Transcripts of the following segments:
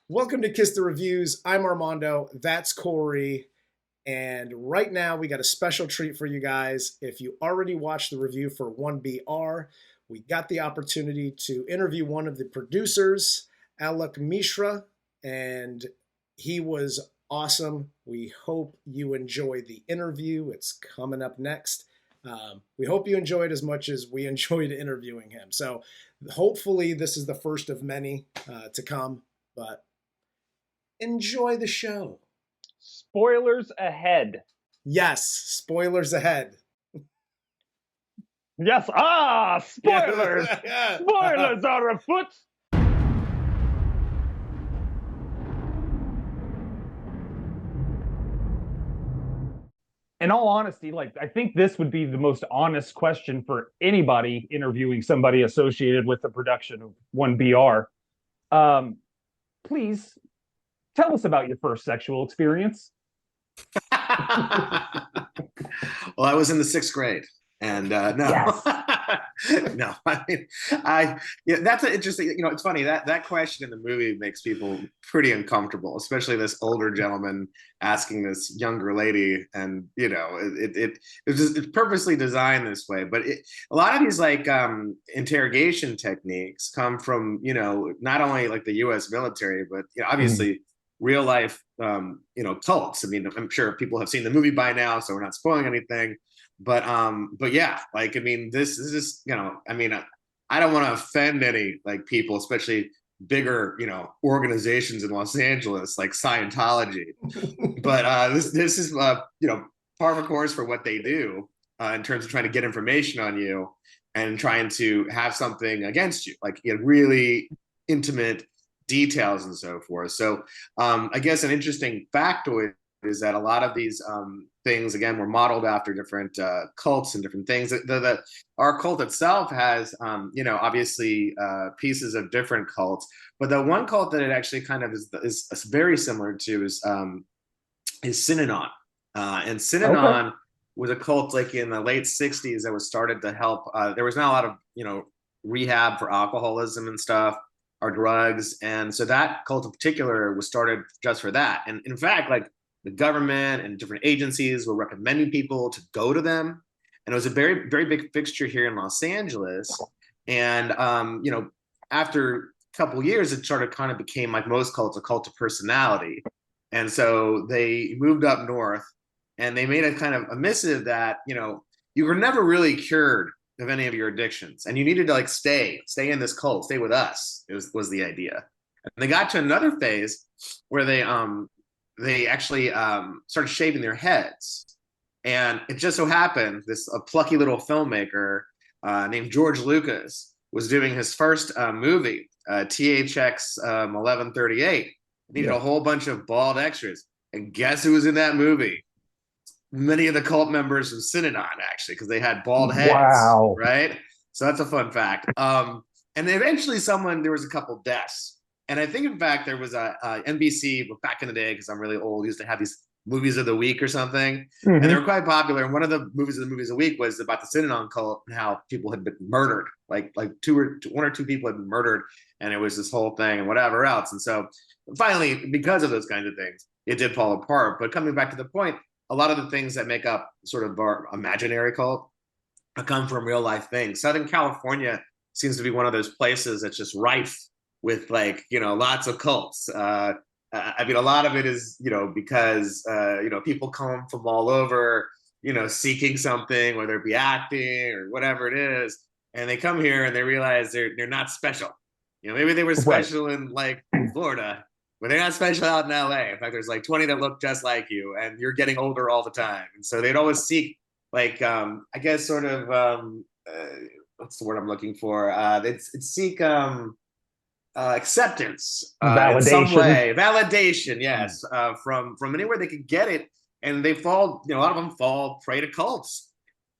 Welcome to Kiss the Reviews. I'm Armando. That's Corey. And right now, we got a special treat for you guys. If you already watched the review for 1BR, we got the opportunity to interview one of the producers, Alok Mishra, and he was awesome. We hope you enjoy the interview. It's coming up next. We hope you enjoyed as much as we enjoyed interviewing him. So hopefully this is the first of many to come, but enjoy the show. Spoilers ahead. Yes, spoilers ahead. Yes, spoilers! Spoilers are afoot! In all honesty, I think this would be the most honest question for anybody interviewing somebody associated with the production of 1BR. Please tell us about your first sexual experience. Well, I was in the sixth grade, and no, Yes. no. That's an interesting. It's funny that question in the movie makes people pretty uncomfortable, especially this older gentleman asking this younger lady, and it's purposely designed this way. But a lot of these interrogation techniques come from not only like the U.S. military, but obviously. Real life, cults. I mean, I'm sure people have seen the movie by now, so we're not spoiling anything. But yeah, this is just, I don't want to offend any people, especially bigger, organizations in Los Angeles like Scientology. But this is, par for course for what they do in terms of trying to get information on you and trying to have something against you, really intimate details and so forth. So I guess an interesting factoid is that a lot of these things, again, were modeled after different cults and different things. Our cult itself has, obviously pieces of different cults, but the one cult that it actually kind of is very similar to is Synanon. And Synanon was a cult in the late 60s that was started to help. There was not a lot of, rehab for alcoholism and stuff, or drugs. And so that cult in particular was started just for that. And in fact, the government and different agencies were recommending people to go to them. And it was a very, very big fixture here in Los Angeles. And, after a couple of years, it sort of kind of became, like most cults, a cult of personality. And so they moved up north and they made a kind of a missive that, you were never really cured of any of your addictions, and you needed to stay in this cult, stay with us. Was the idea. And they got to another phase where they actually started shaving their heads, and it just so happened a plucky little filmmaker named George Lucas was doing his first movie, THX 1138. Needed a whole bunch of bald extras, and guess who was in that movie? Many of the cult members of Synanon, actually, because they had bald heads. Wow. Right? So that's a fun fact. And eventually there was a couple deaths. And I think, in fact, there was a NBC back in the day, because I'm really old, used to have these movies of the week or something. Mm-hmm. And they were quite popular. And one of the movies of the week was about the Synanon cult and how people had been murdered. One or two people had been murdered. And it was this whole thing and whatever else. And so finally, because of those kinds of things, it did fall apart. But coming back to the point, a lot of the things that make up sort of our imaginary cult come from real life things. Southern California seems to be one of those places that's just rife with lots of cults. A lot of it is, because, people come from all over, seeking something, whether it be acting or whatever it is. And they come here and they realize they're not special. Maybe they were special in Florida, but they're not special out in LA. In fact, there's 20 that look just like you, and you're getting older all the time. And so they'd always seek, I guess, sort of, what's the word I'm looking for? They'd seek acceptance validation. In some way. Validation, yes, from anywhere they could get it. And they fall, a lot of them fall prey to cults.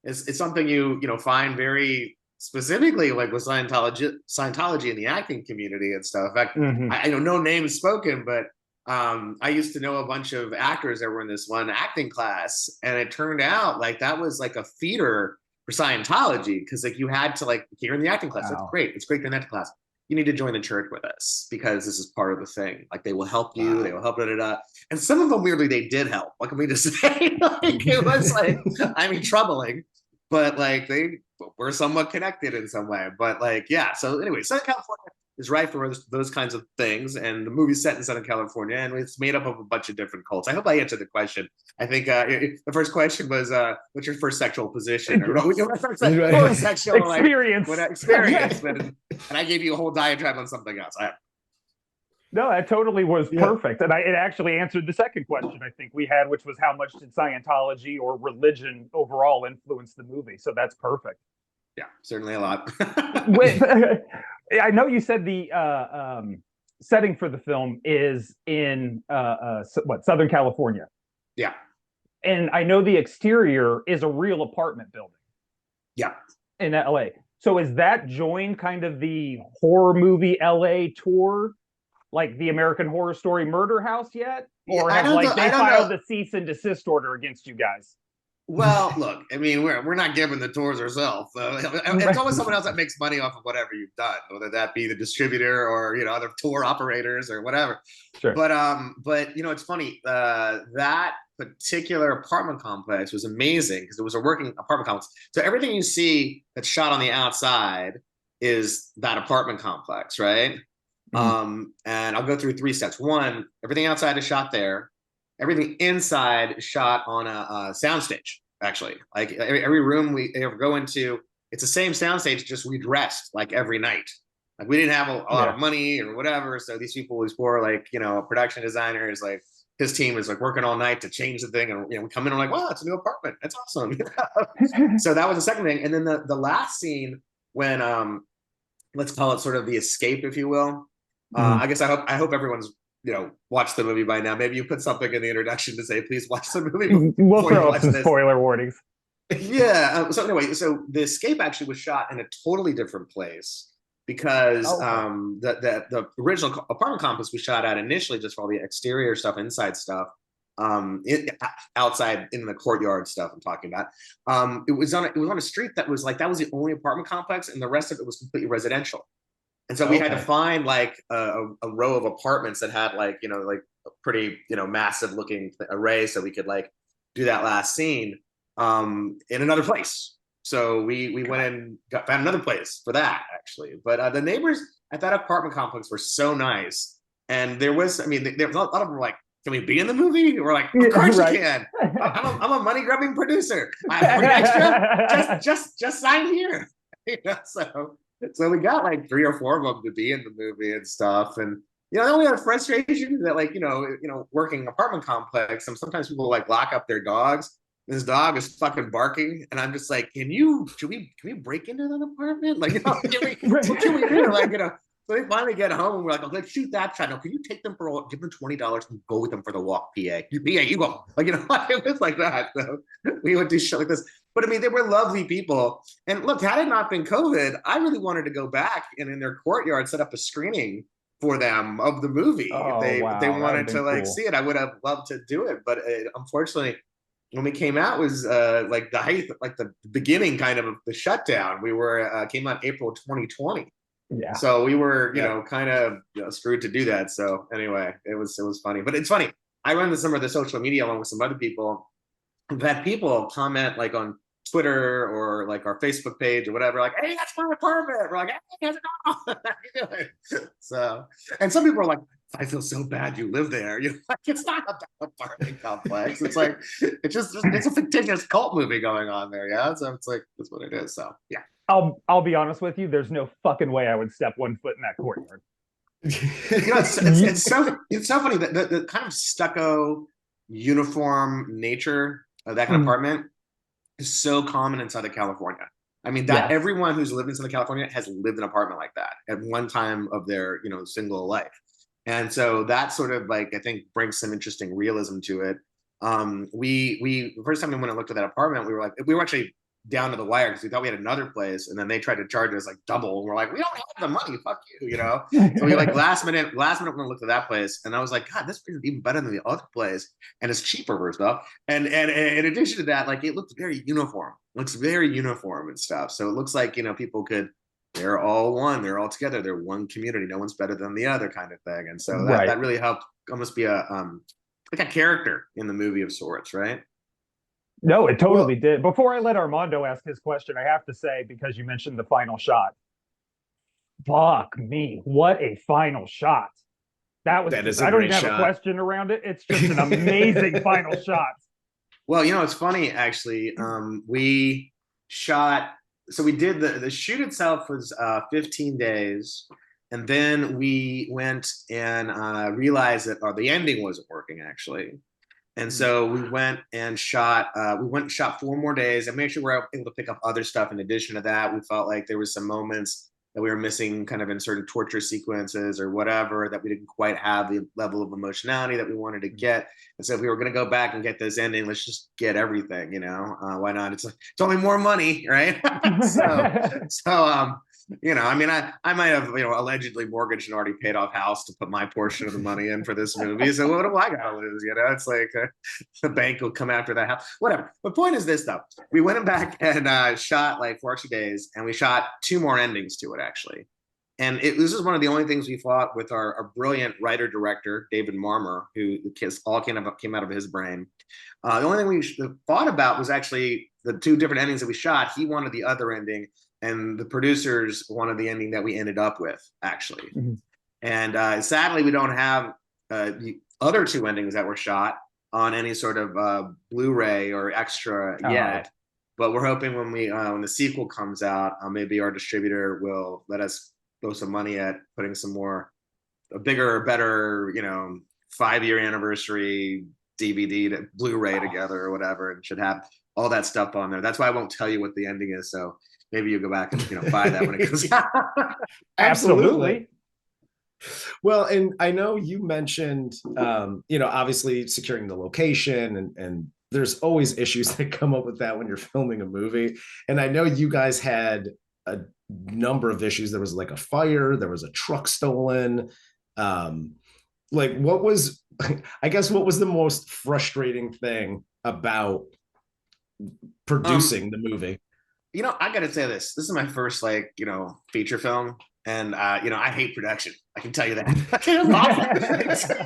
It's something you find very specifically with Scientology in the acting community and stuff. In fact, I know no names spoken, but I used to know a bunch of actors that were in this one acting class, and it turned out that was a feeder for Scientology, because you had to you're in the acting class. Wow. That's great. It's great you're in that class. you need to join the church with us because this is part of the thing. Like they will help you, they Wow. will help, da, da, da. And some of them weirdly they did help. What can we just say? Like it was like, I mean, troubling, but like they were somewhat connected in some way. But like, yeah. So anyway, Southern California is right for those kinds of things. And the movie's set in Southern California, and it's made up of a bunch of different cults. I hope I answered the question. I think the first question was, "What's your first sexual position?" Or no, your first sexual experience. Like, experience. And I gave you a whole diatribe on something else. No, that totally was perfect. And it actually answered the second question I think we had, which was how much did Scientology or religion overall influence the movie? So that's perfect. Yeah, certainly a lot. I know you said the setting for the film is in Southern California. Yeah. And I know the exterior is a real apartment building. Yeah. In LA. So is that joined kind of the horror movie LA tour, like the American Horror Story Murder House yet? Or have they filed the cease and desist order against you guys? Well, look, I mean, we're not giving the tours ourselves. It's always someone else that makes money off of whatever you've done, whether that be the distributor or other tour operators or whatever. Sure. But it's funny. That particular apartment complex was amazing because it was a working apartment complex. So everything you see that's shot on the outside is that apartment complex, right? Mm-hmm. And I'll go through 3 steps. 1, everything outside is shot there. Everything inside is shot on a soundstage, actually. Like every room we ever go into, it's the same soundstage, just redressed like every night. Like we didn't have a lot of money or whatever. So these poor like, production designers, like his team is like working all night to change the thing. And, we come in and we're like, wow, it's a new apartment. That's awesome. So that was the second thing. And then the last scene when, let's call it sort of the escape, if you will. I guess I hope everyone's watch the movie by now. Maybe you put something in the introduction to say, please watch the movie. We'll throw up some spoiler warnings. Yeah. So anyway, so the escape actually was shot in a totally different place because the original apartment complex we shot at initially just for all the exterior stuff, inside stuff, outside in the courtyard stuff I'm talking about. It was on a street that was the only apartment complex, and the rest of it was completely residential. And so we had to find like a row of apartments that had like a pretty massive looking array, so we could like do that last scene in another place. So we went and found another place for that actually. But the neighbors at that apartment complex were so nice, and there was a lot of them were like, "Can we be in the movie?" We're like, "Of course you can. I'm a money grubbing producer. I'm extra. Just sign here." So we got like 3 or 4 of them to be in the movie and stuff. And the only other frustration is that working apartment complex, and sometimes people like lock up their dogs. This dog is fucking barking, and I'm just like, can we break into that apartment? Like, what can we do? Like, so they finally get home and we're like, oh, let's shoot that shot. Now, can you take them for a walk, give them $20 and go with them for the walk, PA? You go. Like, it was like that. So we would do shit like this. But they were lovely people. And look, had it not been COVID, I really wanted to go back and in their courtyard set up a screening for them of the movie. If they wanted to see it, I would have loved to do it. But unfortunately, when we came out was like the height, like the beginning kind of the shutdown. We were came out April 2020. Yeah. So we were, kind of screwed to do that. So anyway, it was funny. But it's funny. I run some of the social media along with some other people. We've had people comment like on Twitter or like our Facebook page or whatever, like, "Hey, that's my apartment." We're like, "Hey, how's it going? How you doing?" So, and some people are like, "I feel so bad you live there." Like, it's not a bad apartment complex. It's like, it's a fictitious cult movie going on there. Yeah. So it's like, that's what it is. So yeah. I'll be honest with you. There's no fucking way I would step 1 foot in that courtyard. It's so funny that the kind of stucco uniform nature of that kind of apartment is so common in Southern California. Everyone who's lived in Southern California has lived in an apartment like that at one time of their single life, and so that sort of like I think brings some interesting realism to it. We the first time we went and looked at that apartment, we were actually down to the wire because we thought we had another place, and then they tried to charge us like double, and we're like, we don't have the money, fuck you, So we like last minute went and looked at that place, and I was like, God, this place is even better than the other place, and it's cheaper for stuff. And in addition to that, like it looks very uniform and stuff. So it looks like people could they're all one, they're all together, they're one community, no one's better than the other kind of thing. And so Right. that really helped almost be a like a character in the movie of sorts, right? No, it totally Well, did. Before I let Armando ask his question, I have to say, because you mentioned the final shot, fuck me, what a final shot. That was that is just, a I don't great even have a shot. question around it. It's just an amazing final shot. Well, it's funny actually. We shot, so we did the shoot itself was 15 days, and then we went and realized that the ending wasn't working actually. And so we went and shot. We went and shot 4 more days, and made sure we were able to pick up other stuff in addition to that. We felt like there was some moments that we were missing, kind of in certain torture sequences or whatever, that we didn't quite have the level of emotionality that we wanted to get. And so if we were going to go back and get this ending, let's just get everything. Why not? It's only more money, right? I mean, I might have, allegedly mortgaged and already paid off house to put my portion of the money in for this movie. So what do I got to lose? It's like the bank will come after that house, whatever. The point is this, though. We went back and shot like 4 extra days, and we shot 2 more endings to it, actually. And this is one of the only things we fought with our brilliant writer director, David Marmer, who all came out of his brain. The only thing we thought about was actually the 2 different endings that we shot. He wanted the other ending, and the producers wanted the ending that we ended up with, actually. Mm-hmm. And sadly, we don't have the other 2 endings that were shot on any sort of Blu-ray or extra yet. But we're hoping when the sequel comes out, maybe our distributor will let us throw some money at putting a bigger, better, 5-year anniversary DVD to Blu-ray together or whatever, and should have all that stuff on there. That's why I won't tell you what the ending is. So maybe you go back and buy that when it comes out. Absolutely. Well, and I know you mentioned, obviously securing the location, and there's always issues that come up with that when you're filming a movie. And I know you guys had a number of issues. There was like a fire, there was a truck stolen. What was the most frustrating thing about producing the movie? I gotta say this is my first feature film, and I hate production, I can tell you that.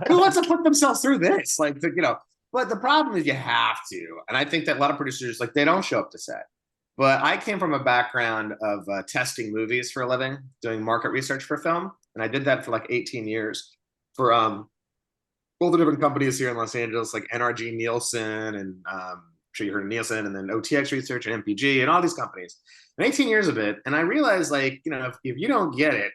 Who wants to put themselves through this, but the problem is you have to. And I think that a lot of producers, they don't show up to set. But I came from a background of testing movies for a living, doing market research for film. And I did that for 18 years for all the different companies here in Los Angeles, like NRG Nielsen, and I'm sure you heard of Nielsen, and then OTX Research and MPG and all these companies. And 18 years of it. And I realized, if you don't get it,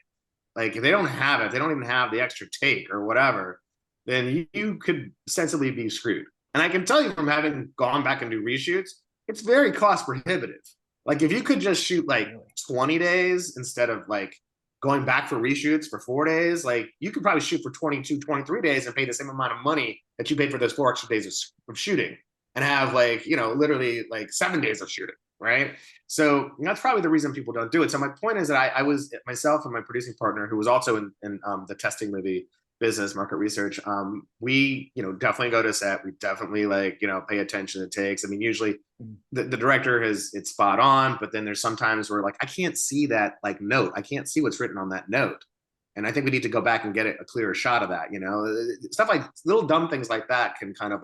if they don't have it, they don't even have the extra take or whatever, then you could sensibly be screwed. And I can tell you from having gone back and do reshoots, it's very cost prohibitive. If you could just shoot 20 days instead of going back for reshoots for 4 days, you could probably shoot for 22, 23 days and pay the same amount of money that you paid for those 4 extra days of shooting, and have literally 7 days of shooting, right? So that's probably the reason people don't do it. So my point is that I was, myself and my producing partner, who was also in the testing movie business, market research, we definitely go to set, we definitely pay attention to takes. I mean, usually the director it's spot on, but then there's sometimes where I can't see that note, I can't see what's written on that note, and I think we need to go back and get a clearer shot of that. Stuff little dumb things like that can kind of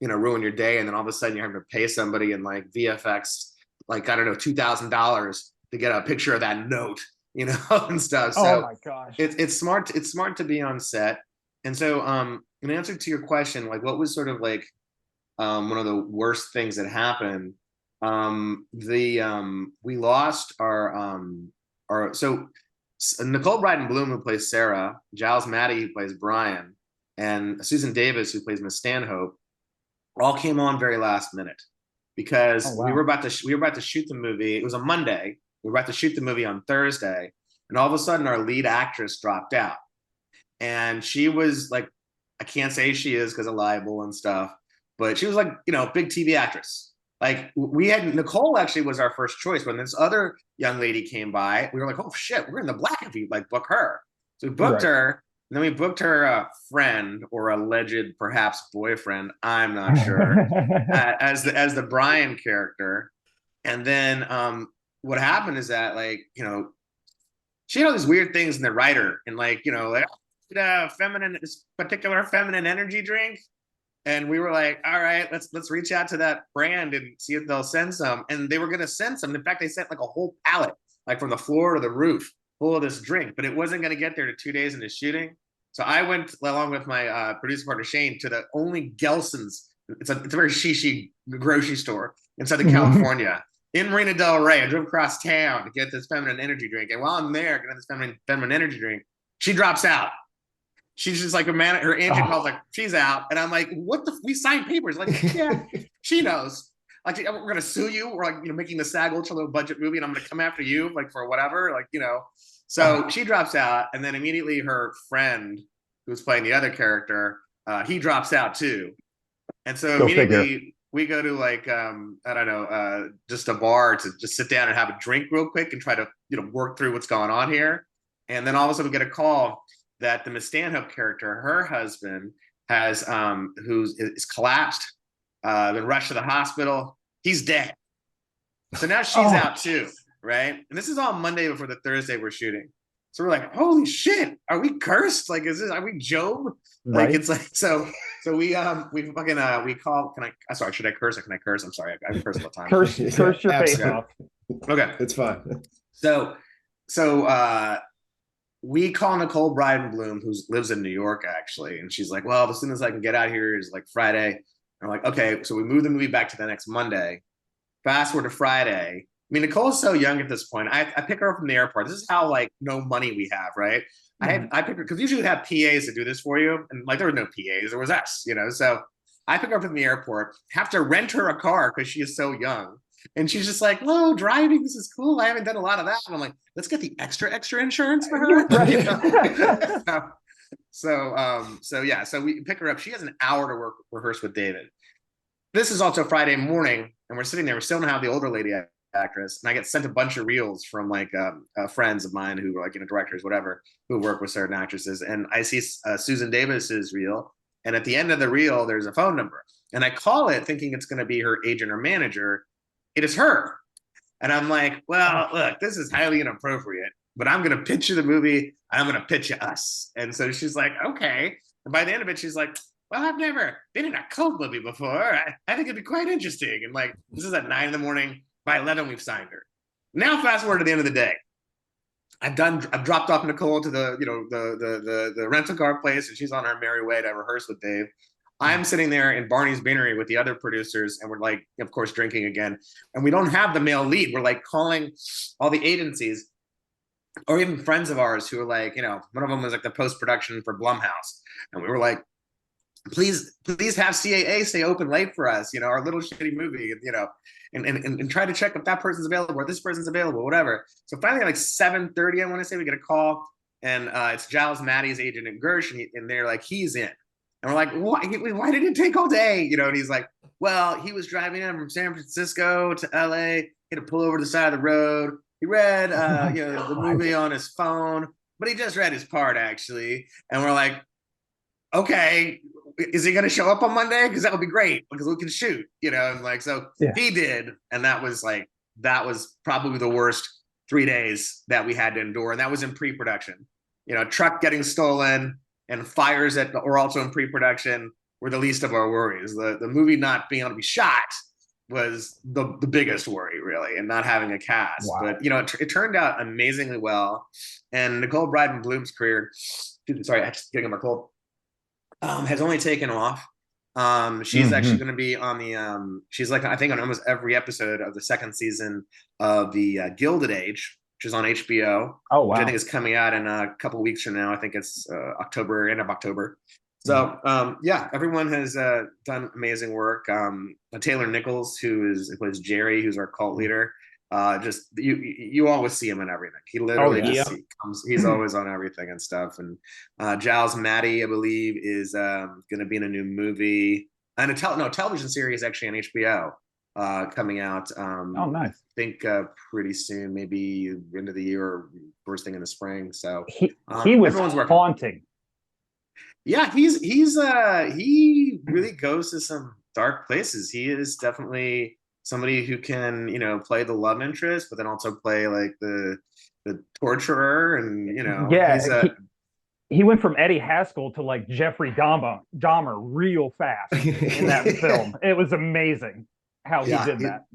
ruin your day, and then all of a sudden you're having to pay somebody in VFX I don't know, $2,000 to get a picture of that note, and stuff. So oh my gosh, it's smart. It's smart to be on set. And so, in answer to your question, what was sort of one of the worst things that happened? We lost our so Nicole Bryden Bloom, who plays Sarah, Giles Maddie, who plays Brian, and Susan Davis, who plays Miss Stanhope, all came on very last minute, because we were about to shoot the movie. It was a Monday. We were about to shoot the movie on Thursday, and all of a sudden our lead actress dropped out. And she was I can't say she is because of libel and stuff, but she was big TV actress. We had Nicole actually was our first choice. When this other young lady came by, we were oh shit, we're in the black if you book her. So we booked her. And then we booked her friend, or alleged perhaps boyfriend, I'm not sure, as the Brian character. And then what happened is that she had all these weird things in the writer, and like, you know, like feminine, this particular feminine energy drink. And we were like, all right, let's reach out to that brand and see if they'll send some. And they were gonna send some. In fact, they sent like a whole pallet, like from the floor to the roof, full of this drink, but it wasn't gonna get there to 2 days into shooting. So I went along with my producer partner Shane to the only Gelson's. It's a very shishi grocery store in Southern California, in Marina Del Rey. I drove across town to get this feminine energy drink, and while I'm there getting this feminine energy drink, she drops out. She's just like a man. Her agent calls like she's out, and I'm like, "What the? We signed papers." Like, yeah, she knows. Like, we're gonna sue you. We're like, you know, making the SAG ultra low budget movie, and I'm gonna come after you, like for whatever, like, you know. So she drops out, and then immediately her friend, who's playing the other character, he drops out too, and so immediately we go to like I don't know, just a bar to just sit down and have a drink real quick and try to, you know, work through what's going on here, and then all of a sudden we get a call that the Miss Stanhope character, her husband, has is collapsed, been rushed to the hospital. He's dead. So now she's out too, right? And this is all Monday before the Thursday we're shooting. So we're like, holy shit, are we cursed? Like, are we Job? Like, it's like, so we fucking we call. Sorry, should I curse or can I curse? I'm sorry, I curse all the time. Curse your face off. Okay, it's fine. So we call Nicole Bryden-Bloom, who lives in New York, actually. And she's like, well, as soon as I can get out here is like Friday. And I'm like, okay. So we move the movie back to the next Monday. Fast forward to Friday. I mean, Nicole's so young at this point. I pick her up from the airport. This is how like no money we have, right? I pick her, because usually we have PAs to do this for you. And like, there were no PAs, there was us, you know? So I pick her up from the airport, have to rent her a car because she is so young. And she's just like, "Whoa, driving, this is cool. I haven't done a lot of that." And I'm like, "Let's get the extra insurance for her." So yeah, so we pick her up. She has an hour to rehearse with David. This is also Friday morning, and we're sitting there. We still don't have the older lady actress, and I get sent a bunch of reels from like friends of mine who are like, you know, directors, whatever, who work with certain actresses. And I see Susan Davis's reel, and at the end of the reel, there's a phone number, and I call it thinking it's going to be her agent or manager. It is her. And I'm like, well, look, this is highly inappropriate, but I'm going to pitch you the movie. I'm going to pitch you us. And so she's like, okay. And by the end of it, she's like, well, I've never been in a cult movie before. I think it'd be quite interesting. And like, this is at 9 a.m. By 11, we've signed her. Now, fast forward to the end of the day. I've dropped off Nicole to the, you know, the rental car place, and she's on her merry way to rehearse with Dave. I'm sitting there in Barney's Beanery with the other producers, and we're like, of course, drinking again. And we don't have the male lead. We're like calling all the agencies, or even friends of ours who are like, you know, one of them was like the post-production for Blumhouse. And we were like, please have CAA stay open late for us, you know, our little shitty movie, you know, and try to check if that person's available or this person's available, whatever. So finally, at like 7:30, I want to say, we get a call, and it's Giles Maddie's agent at Gersh, and they're like, he's in. And we're like, why did it take all day? You know, and he's like, well, he was driving in from San Francisco to LA. He had to pull over to the side of the road. He read, you know, the movie on his phone, but he just read his part, actually. And we're like, okay, is he going to show up on Monday? Because that would be great, because we can shoot, you know. And like, so he did. And that was probably the worst 3 days that we had to endure. And that was in pre-production. You know, truck getting stolen and fires that were also in pre-production were the least of our worries. The movie not being able to be shot was the biggest worry, really, and not having a cast. Wow. But, you know, it turned out amazingly well. And Nicole Bryden-Bloom's career, sorry, I just getting my cold, has only taken off. She's actually going to be on the, she's like, I think on almost every episode of the second season of the Gilded Age, which is on HBO. Oh, wow. Which I think is coming out in a couple of weeks from now. I think it's October, end of October. So, yeah, everyone has done amazing work. Taylor Nichols, who plays Jerry, who's our cult leader. Just you always see him in everything. He literally he's always on everything and stuff. And Giles Maddie, I believe, is going to be in a new movie and a television series actually on HBO. Coming out nice. I think pretty soon, maybe end of the year or first thing in the spring. So he was haunting. Yeah, he really goes to some dark places. He is definitely somebody who can, you know, play the love interest, but then also play like the the torturer, and Yeah, he's a he went from Eddie Haskell to like Jeffrey Dahmer real fast in that film. It was amazing how he did that.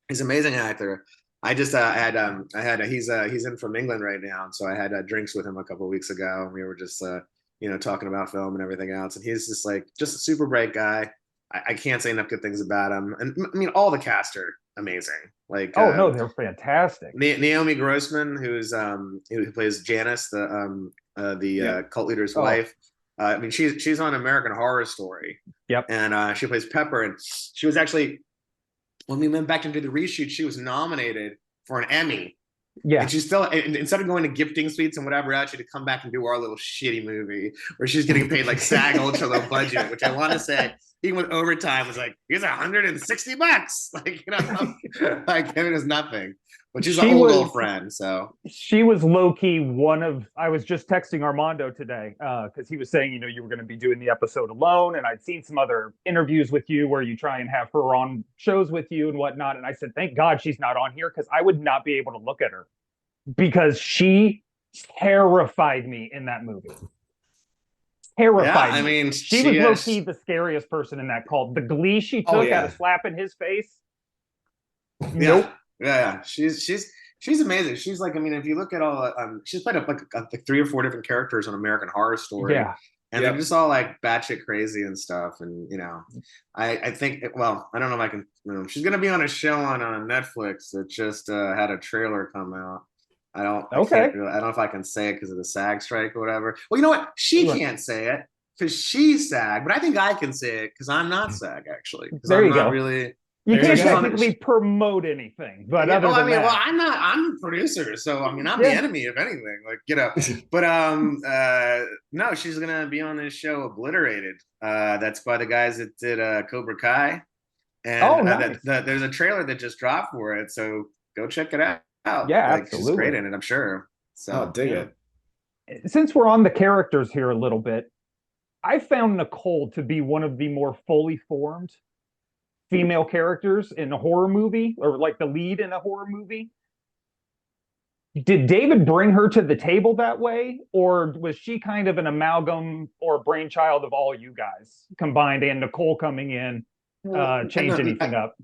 He's an amazing actor. I just he's in from England right now, so I had drinks with him a couple of weeks ago, and we were just talking about film and everything else. And he's just like just a super bright guy. I can't say enough good things about him. And I mean, all the cast are amazing. Like, oh no, they're fantastic. Naomi Grossman, who plays Janice, the cult leader's wife. I mean, she's on American Horror Story. Yep. And she plays Pepper, and she was actually, when we went back into the reshoot, she was nominated for an Emmy. Yeah. And she's still, instead of going to gifting suites and whatever else, she had to come back and do our little shitty movie where she's getting paid like SAG ultra low budget, which I want to say, even with overtime, was like, here's $160. Like, like, it was nothing. But she's an old friend, so. She was low-key I was just texting Armando today, because he was saying, you were going to be doing the episode alone, and I'd seen some other interviews with you where you try and have her on shows with you and whatnot, and I said, thank God she's not on here, because I would not be able to look at her, because she terrified me in that movie. Terrified me. I mean, she was low-key the scariest person in that cult. The glee she took out of slapping his face. Nope. Yeah, she's amazing. She's like, I mean, if you look at all, she's played like 3 or 4 different characters on American Horror Story. Yeah, and they're just all like batshit crazy and stuff. And I think, well, I don't know if I can. She's gonna be on a show on Netflix that just had a trailer come out. I don't know if I can say it because of the SAG strike or whatever. Well, you know what? She can't say it because she's SAG, but I think I can say it because I'm not SAG actually. There you go. Really. You can't technically promote anything, but I'm a producer, so I mean, I'm the enemy if anything. Like, but no, she's gonna be on this show, Obliterated. That's by the guys that did Cobra Kai, and nice. There's a trailer that just dropped for it, so go check it out. Yeah, absolutely. She's great in it, I'm sure. So dig it. Since we're on the characters here a little bit, I found Nicole to be one of the more fully formed female characters in a horror movie, or like the lead in a horror movie. Did David bring her to the table that way, or was she kind of an amalgam or brainchild of all you guys combined, and Nicole coming in change anything up?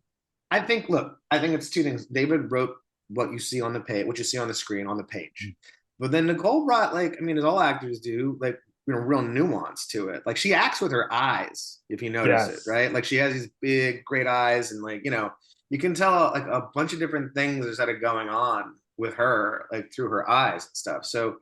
I think it's 2 things. David wrote what you see on the page, what you see on the screen on the page, but then Nicole brought, like, I mean, as all actors do, like, real nuance to it. Like, she acts with her eyes, if you notice it, right? Like, she has these big, great eyes, and like, you can tell like a bunch of different things that are going on with her, like through her eyes and stuff. So,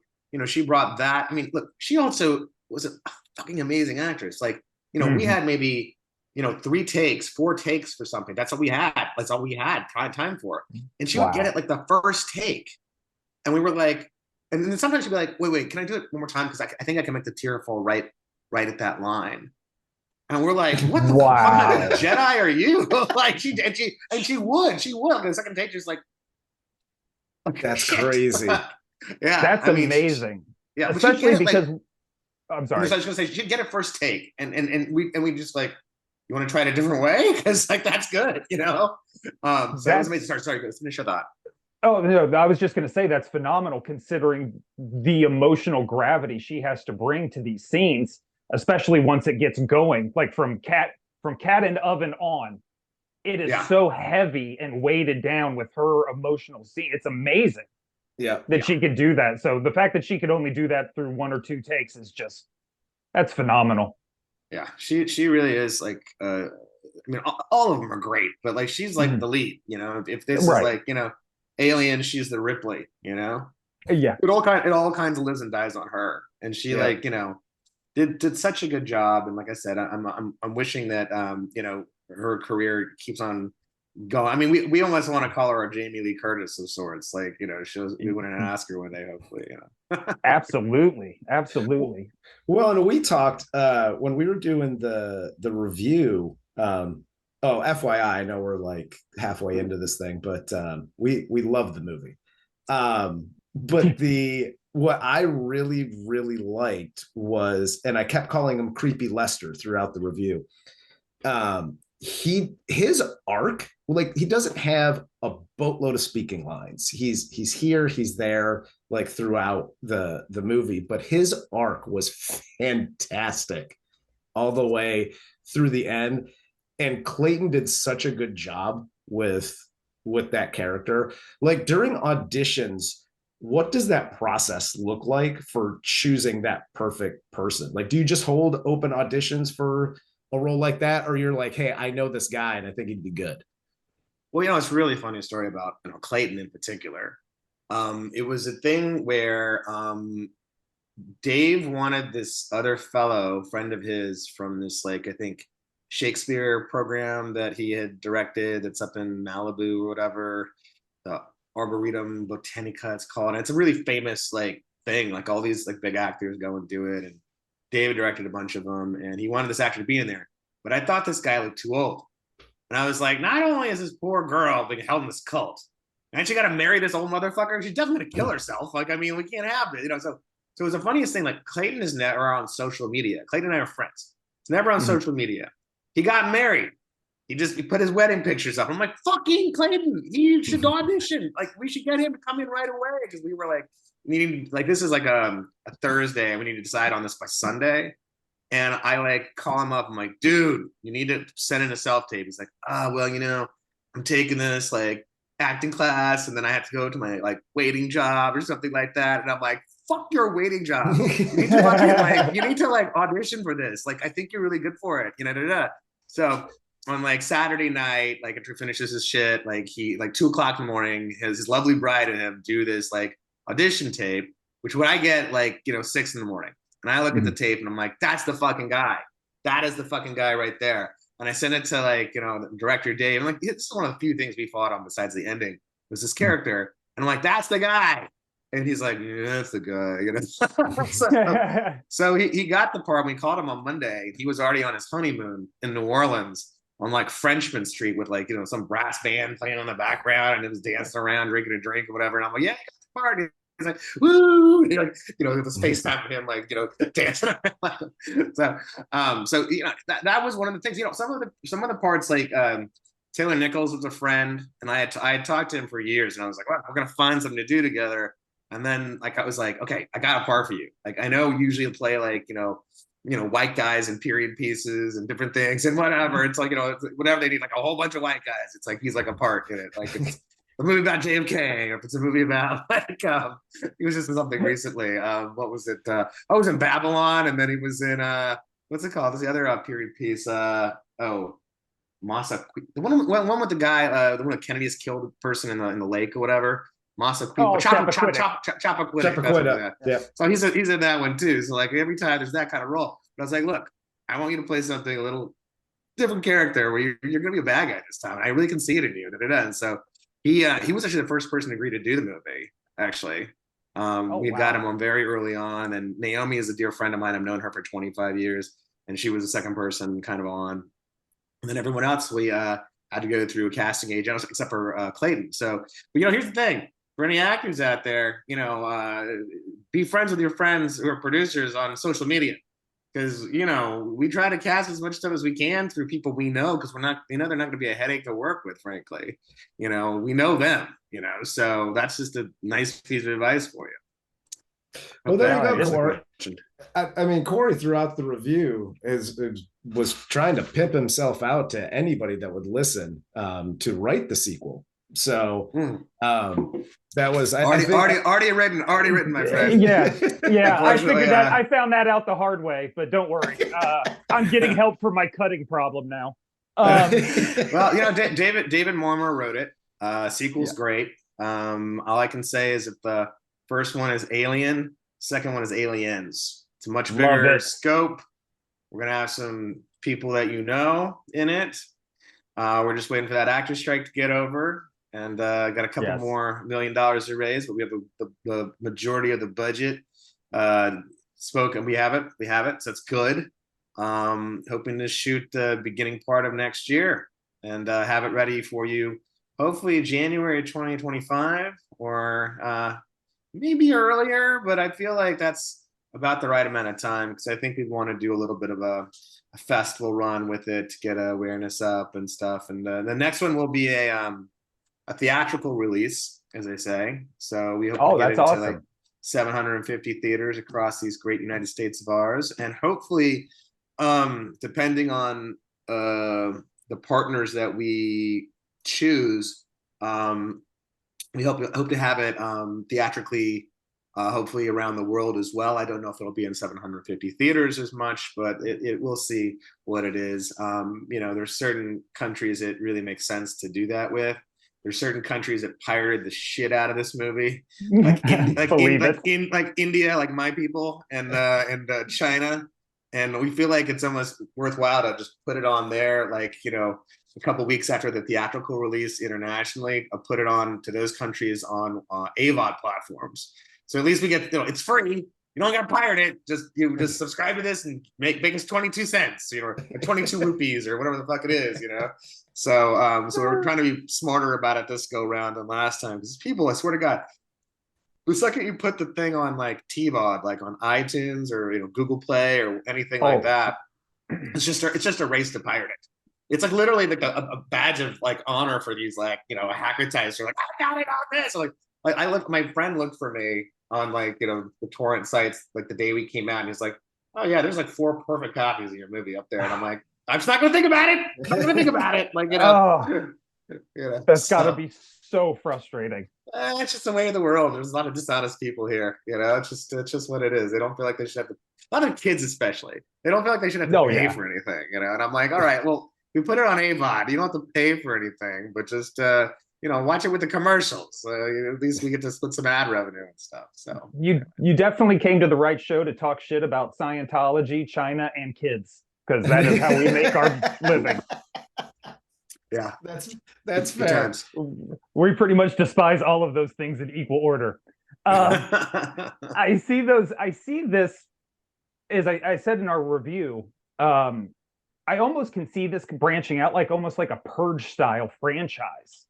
she brought that. I mean, look, she also was a fucking amazing actress. Like, we had maybe 3 takes, 4 takes for something. That's all we had. That's all we had time for. And she would get it like the first take, and we were like. And then sometimes she'd be like, wait, can I do it one more time? Because I think I can make the tear fall right at that line. And we're like, what the fuck kind of Jedi are you? Like, she would. The second take, she's like, that's crazy. Yeah. That's amazing. Yeah. Especially because, I'm sorry. I was going to say, she'd get it first take. And we just like, you want to try it a different way? Because like, that's good, So that was amazing. Sorry, finish your thought. Oh, no, I was just going to say that's phenomenal considering the emotional gravity she has to bring to these scenes, especially once it gets going. Like from Cat and Oven on, it is so heavy and weighted down with her emotional scene. It's amazing that she could do that. So the fact that she could only do that through 1 or 2 takes is that's phenomenal. Yeah, she really is like, I mean, all of them are great, but like, she's like the lead, if this is like, Alien, she's the Ripley, Yeah. It all kinds of lives and dies on her. And she like, did such a good job. And like I said, I'm wishing that her career keeps on going. I mean, we almost want to call her a Jamie Lee Curtis of sorts. Like, we win an Oscar one day, hopefully, Absolutely. Well, and we talked when we were doing the review, oh, FYI, I know we're like halfway into this thing, but we love the movie. But what I really, really liked was, and I kept calling him Creepy Lester throughout the review, his arc, like he doesn't have a boatload of speaking lines. He's here, he's there, like throughout the movie, but his arc was fantastic all the way through the end. And Clayton did such a good job with that character. Like during auditions, what does that process look like for choosing that perfect person? Like, do you just hold open auditions for a role like that, or you're like, hey, I know this guy and I think he'd be good? Well, it's a really funny story about Clayton in particular. It was a thing where Dave wanted this other fellow friend of his from this, like, I think Shakespeare program that he had directed that's up in Malibu or whatever, the Arboretum Botanica it's called. And it's a really famous like thing, like all these like big actors go and do it. And David directed a bunch of them, and he wanted this actor to be in there. But I thought this guy looked too old. And I was like, not only is this poor girl being held in this cult, and she got to marry this old motherfucker, she's definitely going to kill herself. Like, I mean, we can't have it, So it was the funniest thing. Like, Clayton is never on social media. Clayton and I are friends. He's never on social media. He got married. He put his wedding pictures up. I'm like, fucking Clayton, he should audition. Like, we should get him to come in right away, because we were like, needing, like, this is like a Thursday, and we need to decide on this by Sunday. And I like call him up. I'm like, dude, you need to send in a self tape. He's like, well, I'm taking this like acting class, and then I have to go to my like waiting job or something like that. And I'm like, fuck your waiting job. You need to like audition for this. Like, I think you're really good for it. So on like Saturday night, like after he finishes his shit, like he like 2 o'clock in the morning, his lovely bride and him do this like audition tape, which when I get like 6 in the morning. And I look at the tape and I'm like, that's the fucking guy. That is the fucking guy right there. And I sent it to like, the director Dave. I'm like, it's one of the few things we fought on besides the ending was this character. And I'm like, that's the guy. And he's like, yeah, that's the guy. So he got the part. We called him on Monday. He was already on his honeymoon in New Orleans on like Frenchman Street with like, some brass band playing on the background, and it was dancing around, drinking a drink or whatever. And I'm like, yeah, he got the party. He's like, woo! And he like, the FaceTime of him, like, dancing around. So that was one of the things. Some of the parts, like Taylor Nichols was a friend, and I had talked to him for years, and I was like, well, we're gonna find something to do together. And then like I was like, okay, I got a part for you. Like, I know usually you'll play like white guys in period pieces and different things and whatever. It's like whatever they need, like a whole bunch of white guys. It's like he's like a part in it. Like, it's a movie about JFK, or if it's a movie about like he was just in something recently. What was it? I was in Babylon, and then he was in what's it called? There's the other period piece. Masa, the one with the guy, the one that Kennedy has killed a person in the lake or whatever. Masa Chappaquiddick. Yeah. So he's in that one too. So like every time there's that kind of role, but I was like, look, I want you to play something a little different character where you're going to be a bad guy this time. And I really can see it in you. And so he was actually the first person to agree to do the movie. Actually, we got him on very early on, and Naomi is a dear friend of mine. I've known her for 25 years, and she was the second person kind of on. And then everyone else we had to go through a casting agent, except for Clayton. So, but here's the thing. For any actors out there, be friends with your friends who are producers on social media, because we try to cast as much stuff as we can through people we know, because we're not, they're not going to be a headache to work with, frankly. We know them, so that's just a nice piece of advice for you. Well, there you go, Corey. I mean, Corey throughout the review was trying to pimp himself out to anybody that would listen to write the sequel. So that was already written, my friend. Yeah. I figured that. I found that out the hard way, but don't worry. I'm getting help for my cutting problem now. Well, David Mormer wrote it. Sequel's great. All I can say is that the first one is Alien, second one is Aliens. It's a much bigger scope. We're gonna have some people that in it. We're just waiting for that actor strike to get over, and got a couple more $1 million to raise, but we have the majority of the budget spoken. We have it, so it's good. Hoping to shoot the beginning part of next year and have it ready for you, hopefully January 2025, or maybe earlier, but I feel like that's about the right amount of time, because I think we want to do a little bit of a a festival run with it to get awareness up and stuff. And the next one will be a theatrical release, as I say. So we hope to get that's into awesome. like 750 theaters across these great United States of ours, and hopefully, depending on the partners that we choose, we hope to have it theatrically, hopefully around the world as well. I don't know if it'll be in 750 theaters as much, but we'll see what it is. There's certain countries it really makes sense to do that with. There's certain countries that pirated the shit out of this movie, like India, like my people, and China, and we feel like it's almost worthwhile to just put it on there, like a couple of weeks after the theatrical release internationally, put it on to those countries on AVOD platforms. So at least we get, it's free. You don't got to pirate it. Just subscribe to this and make us 22 cents, or 22 rupees or whatever the fuck it is, So we're trying to be smarter about it this go round than last time, because people, I swear to God, the second you put the thing on like TVOD, like on iTunes or Google Play or anything like that, it's just a race to pirate it. It's like literally like a badge of like honor for these like hackatites. Like, I got it on this. My friend looked for me on like the torrent sites like the day we came out, and he's like, oh yeah, there's like 4 perfect copies of your movie up there, and I'm like, I'm just not gonna think about it. I'm not gonna think about it. Like that's got to be so frustrating. It's just the way of the world. There's a lot of dishonest people here. It's just what it is. They don't feel like they should have to. A lot of kids, especially, they don't feel like they should have to pay for anything. And I'm like, all right, well, we put it on AVOD. You don't have to pay for anything, but just watch it with the commercials. At least we get to split some ad revenue and stuff. So you definitely came to the right show to talk shit about Scientology, China, and kids, because that is how we make our living. Yeah, that's fair. We pretty much despise all of those things in equal order. I see this, as I said in our review. I almost can see this branching out like almost like a Purge style franchise.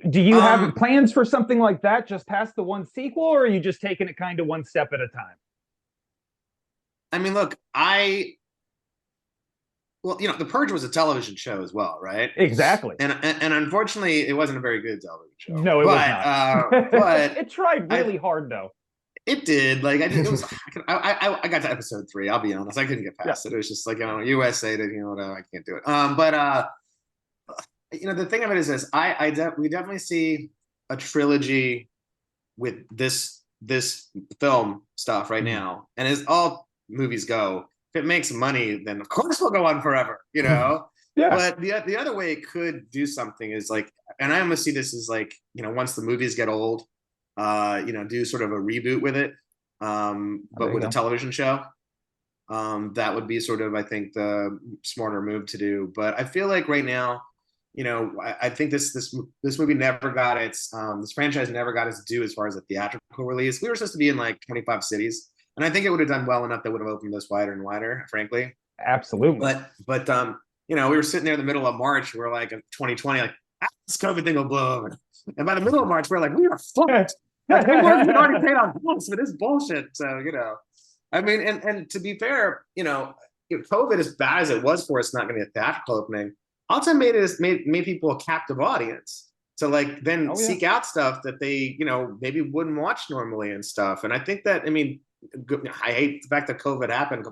Do you have plans for something like that, just past the one sequel, or are you just taking it kind of one step at a time? I mean, look, The Purge was a television show as well, right? Exactly. And unfortunately, it wasn't a very good television show. No, it was not. But it tried really hard, though. It did. Like I got to episode 3. I'll be honest, I couldn't get past it. It was just like USA did. I can't do it. But the thing of it is this: we definitely see a trilogy with this film stuff right now, and as all movies go, if it makes money, then of course we'll go on forever. Yeah. But the other way it could do something is like, and I almost see this as like, once the movies get old, do sort of a reboot with it, but with a television show. That would be sort of, I think, the smarter move to do. But I feel like right now, I think this movie never got this franchise never got its due as far as a theatrical release. We were supposed to be in like 25 cities, and I think it would have done well enough that would have opened us wider and wider, frankly. Absolutely. But we were sitting there in the middle of March. We're like, 2020, like, this COVID thing will blow over. And by the middle of March, we're like, we are fucked. Like, we already paid on once for this bullshit. So, I mean, and to be fair, COVID, as bad as it was for us not getting a theatrical opening, also made people a captive audience to like then seek out stuff that they, maybe wouldn't watch normally and stuff. And I think that, I mean, I hate the fact that COVID happened.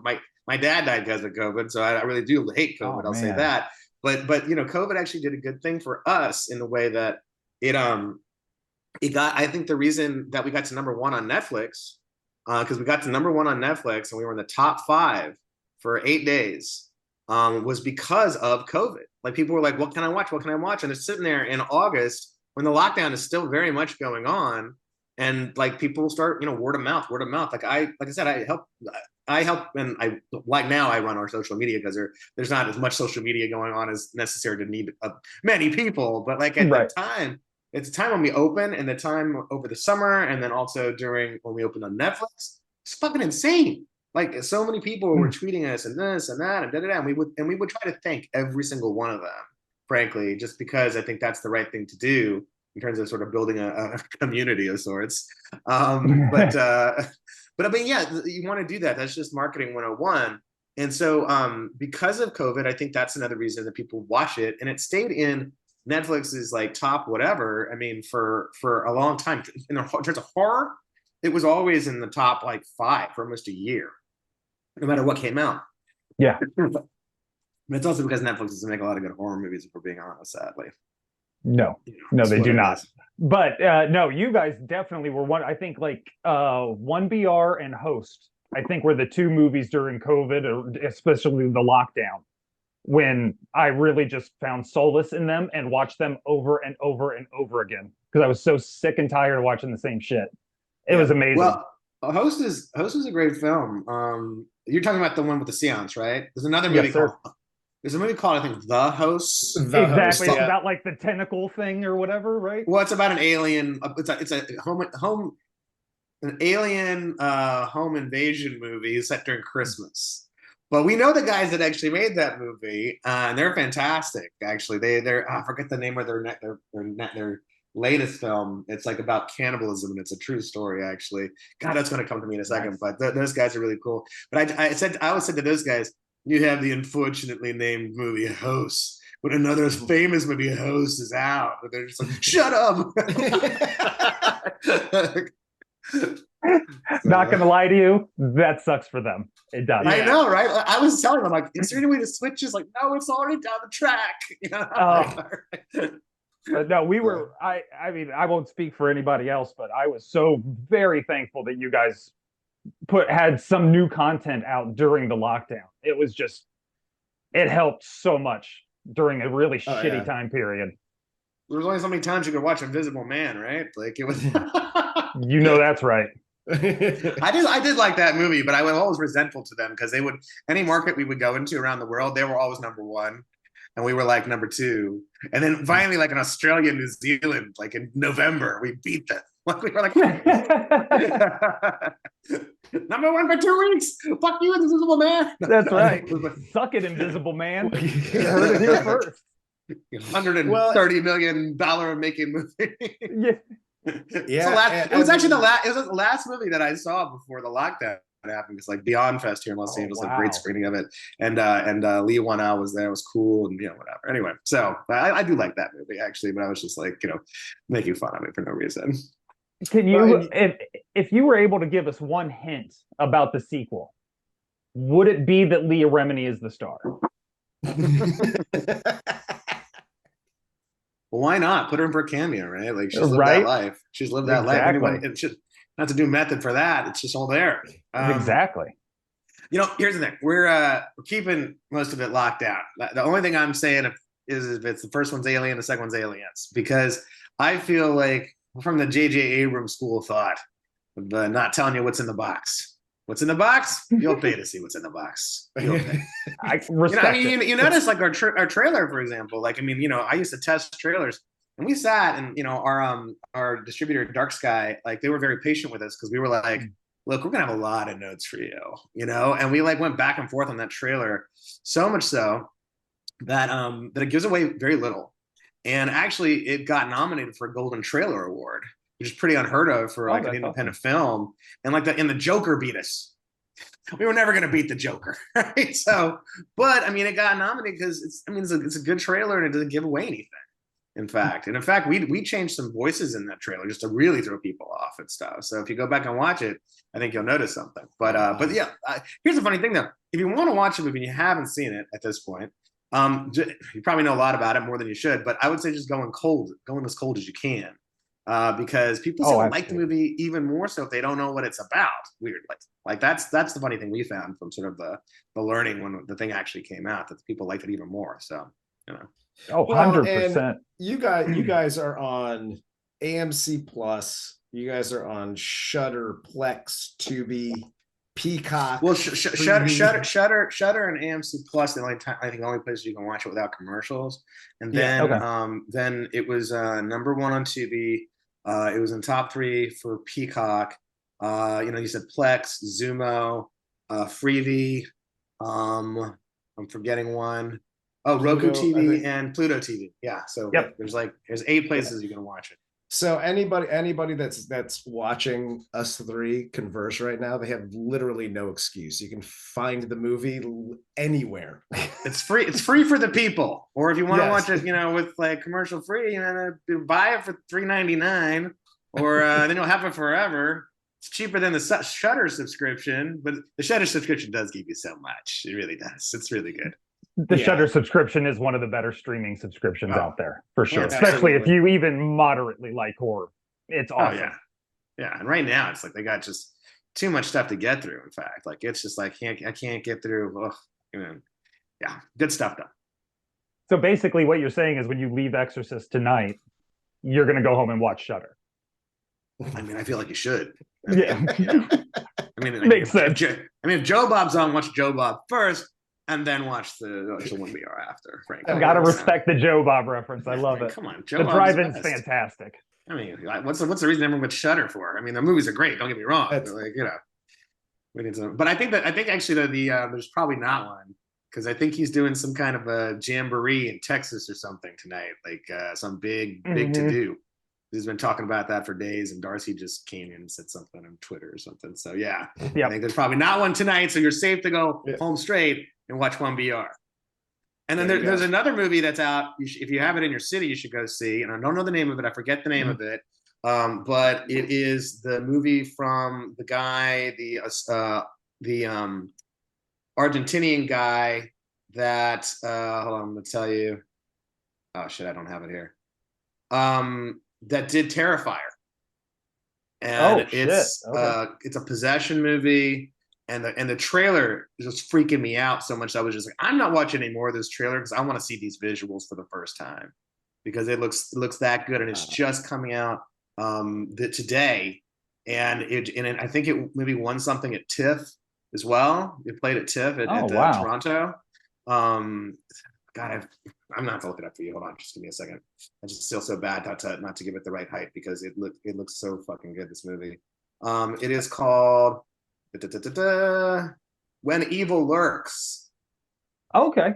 My dad died because of COVID, so I really do hate COVID. I'll say that. But COVID actually did a good thing for us in the way that it got. I think the reason that we got to #1 on Netflix, because we got to #1 on Netflix and we were in the top 5 for 8 days, was because of COVID. Like, people were like, "What can I watch? What can I watch?" And they're sitting there in August when the lockdown is still very much going on. And like, people start, word of mouth. Like I said, I help, and now I run our social media because there's not as much social media going on as necessary to need many people. But like at the time, it's a time when we open, and the time over the summer, and then also during when we open on Netflix, it's fucking insane. Like, so many people were tweeting us and this and that and da da da. And we would try to thank every single one of them, frankly, just because I think that's the right thing to do in terms of sort of building a community of sorts. But I mean, yeah, you want to do that. That's just marketing 101. And so because of COVID, I think that's another reason that people watch it, and it stayed in Netflix's like top whatever. I mean, for a long time. In terms of horror, it was always in the top like 5 for almost a year, no matter what came out. Yeah. But it's also because Netflix doesn't make a lot of good horror movies, if we're being honest, sadly. No, they do not. But no, you guys definitely were one. I think like 1BR and Host, I think were the 2 movies during COVID, or especially the lockdown, when I really just found solace in them and watched them over and over and over again because I was so sick and tired of watching the same shit. It was amazing. Well, Host is a great film. You're talking about the one with the seance, right? There's another movie called. There's a movie called, I think, The Host. Exactly. It's about like the tentacle thing or whatever, right? Well, it's about an alien. It's a an alien home invasion movie set during Christmas. But we know the guys that actually made that movie, and they're fantastic. Actually, they're I forget the name of their latest film. It's like about cannibalism, and it's a true story. Actually, God, that's going to come to me in a second. Nice. But those guys are really cool. But I always said to those guys, you have the unfortunately named movie Host, when another famous movie Host is out, but they're just like, shut up. Not gonna lie to you, that sucks for them. It does. I know, right? I was telling them, like, is there any way to switch? Just like, no, it's already down the track. You know? No, we were. I mean, I won't speak for anybody else, but I was so very thankful that you guys had some new content out during the lockdown. It was just, it helped so much during a really shitty time period. There was only so many times you could watch Invisible Man, right? Like, it was. You know that's right. I did like that movie, but I was always resentful to them because they would, any market we would go into around the world, they were always number 1, and we were like number 2, and then finally, like in Australia, New Zealand, like in November, we beat them. We were like, number 1 for 2 weeks. Fuck you, Invisible Man. That's right. Suck it, Invisible Man. You heard it here first. $130 million making movie. Yeah. It was actually the last movie that I saw before the lockdown happened. It's like Beyond Fest here in Los Angeles, a great screening of it, and Lee Wan-au was there. It was cool, and whatever. Anyway, so I do like that movie actually, but I was just like making fun of it for no reason. Can you, if you were able to give us one hint about the sequel, would it be that Leah Remini is the star? Well, why not? Put her in for a cameo, right? Like, she's lived that life. She's lived that life anyway. It's just not to do method for that. It's just all there. Exactly. Here's the thing. We're keeping most of it locked down. The only thing I'm saying is if it's the first one's Alien, the second one's Aliens, because I feel like from the J.J. Abrams school of thought, the not telling you what's in the box. What's in the box? You'll pay to see what's in the box. You'll pay. I respect you notice like our trailer, for example. Like, I mean, I used to test trailers, and we sat, and our distributor Dark Sky, like, they were very patient with us because we were like, look, we're gonna have a lot of notes for you, and we like went back and forth on that trailer, so much so that that it gives away very little, and actually it got nominated for a Golden Trailer Award, which is pretty unheard of for like an independent film. And like the Joker beat us. We were never going to beat the Joker, right? So, but I mean, it got nominated because it's a good trailer, and it doesn't give away anything. In fact, we changed some voices in that trailer just to really throw people off and stuff. So if you go back and watch it, I think you'll notice something. But yeah, here's the funny thing though: if you want to watch a movie and you haven't seen it at this point, you probably know a lot about it, more than you should. But I would say just go in as cold as you can. Because people like the movie even more so if they don't know what it's about. Weirdly, like that's the funny thing we found from sort of the learning when the thing actually came out, that people liked it even more. So 100%. You guys are on AMC Plus. You guys are on Shudder, Plex, Tubi, Peacock. Well, Shudder and AMC Plus, the only place you can watch it without commercials. And then then it was number 1 on Tubi. It was in top 3 for Peacock. You said Plex, Zumo, Freevee. I'm forgetting one. Oh, Roku TV and Pluto TV. Yeah. So there's 8 places you can watch it. So anybody that's watching us three converse right now, they have literally no excuse. You can find the movie anywhere. It's free. It's free for the people. Or if you want to Yes. watch it, with like commercial free, buy it for $3.99, or then you'll have it forever. It's cheaper than the Shutter subscription, but the Shutter subscription does give you so much. It really does. It's really good. The Shutter subscription is one of the better streaming subscriptions out there, for sure. Yeah, especially if you even moderately like horror. It's awesome. Oh, yeah. And right now, it's like they got just too much stuff to get through. In fact, like it's just like I can't get through. Yeah, good stuff though. So basically, what you're saying is when you leave Exorcist tonight, you're going to go home and watch Shutter. I mean, I feel like you should. Yeah. I mean, makes sense. If Joe Bob's on, watch Joe Bob first, and then watch the one we are after. Frankly, I've got to respect the Joe Bob reference. I love it. Come on, Joe the Bob's drive-in's fantastic. I mean, what's the reason everyone would Shudder for? I mean, the movies are great. Don't get me wrong. But like, we need to. But I think actually there's probably not one, because I think he's doing some kind of a jamboree in Texas or something tonight, like some big to do. He's been talking about that for days, and Darcy just came in and said something on Twitter or something. So I think there's probably not one tonight. So you're safe to go home straight and watch 1BR. And then there's another movie that's out. If you have it in your city, you should go see. And I don't know the name of it. I forget the name of it. But it is the movie from the guy, the Argentinian guy that hold on, I'm gonna tell you. Oh shit, I don't have it here. That did Terrifier. And it's a possession movie. And the trailer is just freaking me out so much. I was just like, I'm not watching any more of this trailer because I want to see these visuals for the first time, because it looks that good, and it's just coming out today, and I think it maybe won something at TIFF as well. It played at TIFF at Toronto. God, I'm not to look it up for you. Hold on, just give me a second. I just feel so bad not to give it the right hype, because it looks so fucking good, this movie. It is called When Evil Lurks. Okay.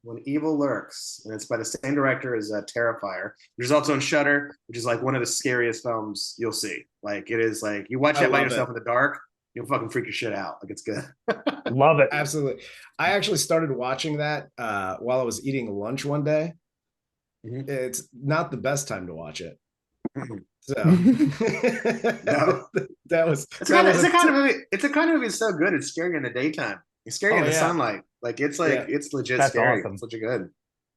When Evil Lurks, and it's by the same director as Terrifier, which is also on Shudder, which is like one of the scariest films you'll see. Like, it is like, you watch that by yourself in the dark, you'll fucking freak your shit out. Like, it's good. Love it. Absolutely. I actually started watching that while I was eating lunch one day. Mm-hmm. It's not the best time to watch it. So no. It's a kind of movie. It's a kind of movie. It's so good. It's scary in the daytime. It's scary in the sunlight. Like, it's it's legit scary. Awesome. It's legit good.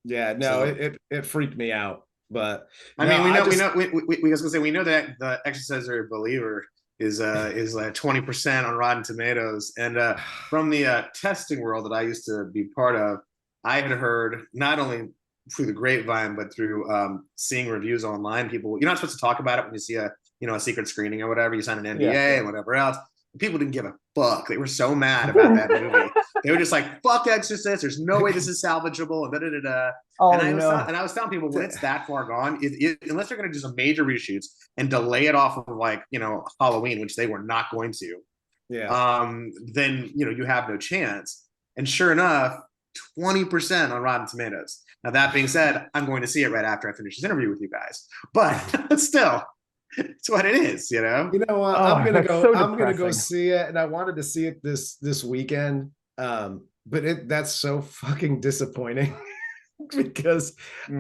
Yeah, no, it freaked me out. But I mean, we know that the Exorciser Believer is 20% on Rotten Tomatoes, and from the testing world that I used to be part of, I had heard, not only through the grapevine, but through seeing reviews online, you're not supposed to talk about it when you see a secret screening or whatever. You sign an NDA and whatever else. People didn't give a fuck. They were so mad about that movie. They were just like, "Fuck Exorcist! There's no way this is salvageable." And and I was telling people, when it's that far gone, unless they're going to do some major reshoots and delay it off of Halloween, which they were not going to, then you have no chance. And sure enough, 20% on Rotten Tomatoes. Now, that being said, I'm going to see it right after I finish this interview with you guys. But still, it's what it is, You know what? I'm gonna go see it, and I wanted to see it this weekend. But that's so fucking disappointing because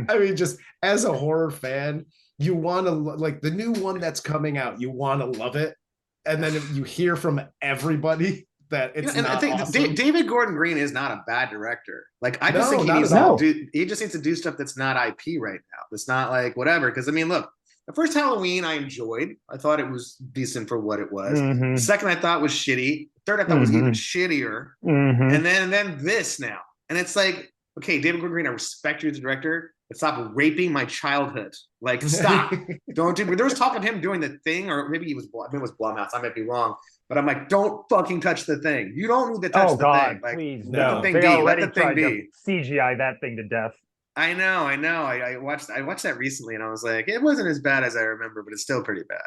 I mean, just as a horror fan, you want to like the new one that's coming out. You want to love it, and then you hear from everybody that it's not. I think awesome. David Gordon Green is not a bad director. Like, I just think he just needs to do stuff that's not IP right now. It's not like whatever. Because I mean, look. The first Halloween I enjoyed. I thought it was decent for what it was. Mm-hmm. The second I thought was shitty. The third I thought was even shittier. Mm-hmm. And then this now. And it's like, okay, David Gordon Green, I respect you as a director, but stop raping my childhood. Like, stop. Don't do. There was talk of him doing the Thing, or maybe it was Blumhouse. I might be wrong. But I'm like, don't fucking touch the Thing. You don't need to touch the Thing. Like, please, no. They already tried to CGI that thing to death. I know. I watched that recently, and I was like, it wasn't as bad as I remember, but it's still pretty bad,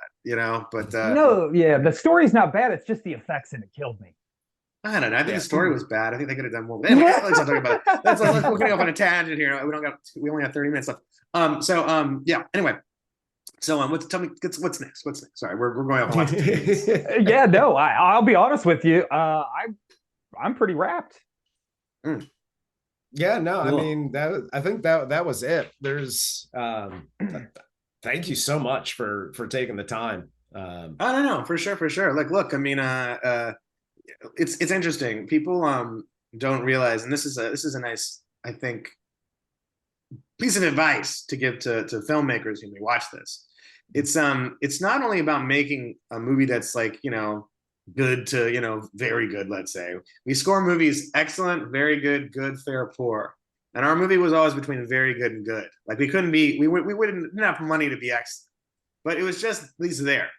But the story's not bad. It's just the effects, and it killed me. I don't know. I think the story was bad. I think they could have done more. Anyway, let's not talk about it. Let's getting off on a tangent here. We only have 30 minutes left. Anyway, So tell me what's next? What's next? Sorry, we're going off on lots of tangents. Yeah, no, I'll be honest with you. I'm pretty wrapped. Mm, Yeah, no, I cool. mean I think that was it. There's thank you so much for taking the time. I don't know, for sure, for sure. Like, look, I mean, it's interesting. People don't realize, and this is a nice, I think, piece of advice to give to filmmakers who may watch this. It's not only about making a movie that's like, good to, very good, let's say. We score movies excellent, very good, good, fair, poor. And our movie was always between very good and good. Like we couldn't be, we wouldn't have money to be excellent, but it was just at least there.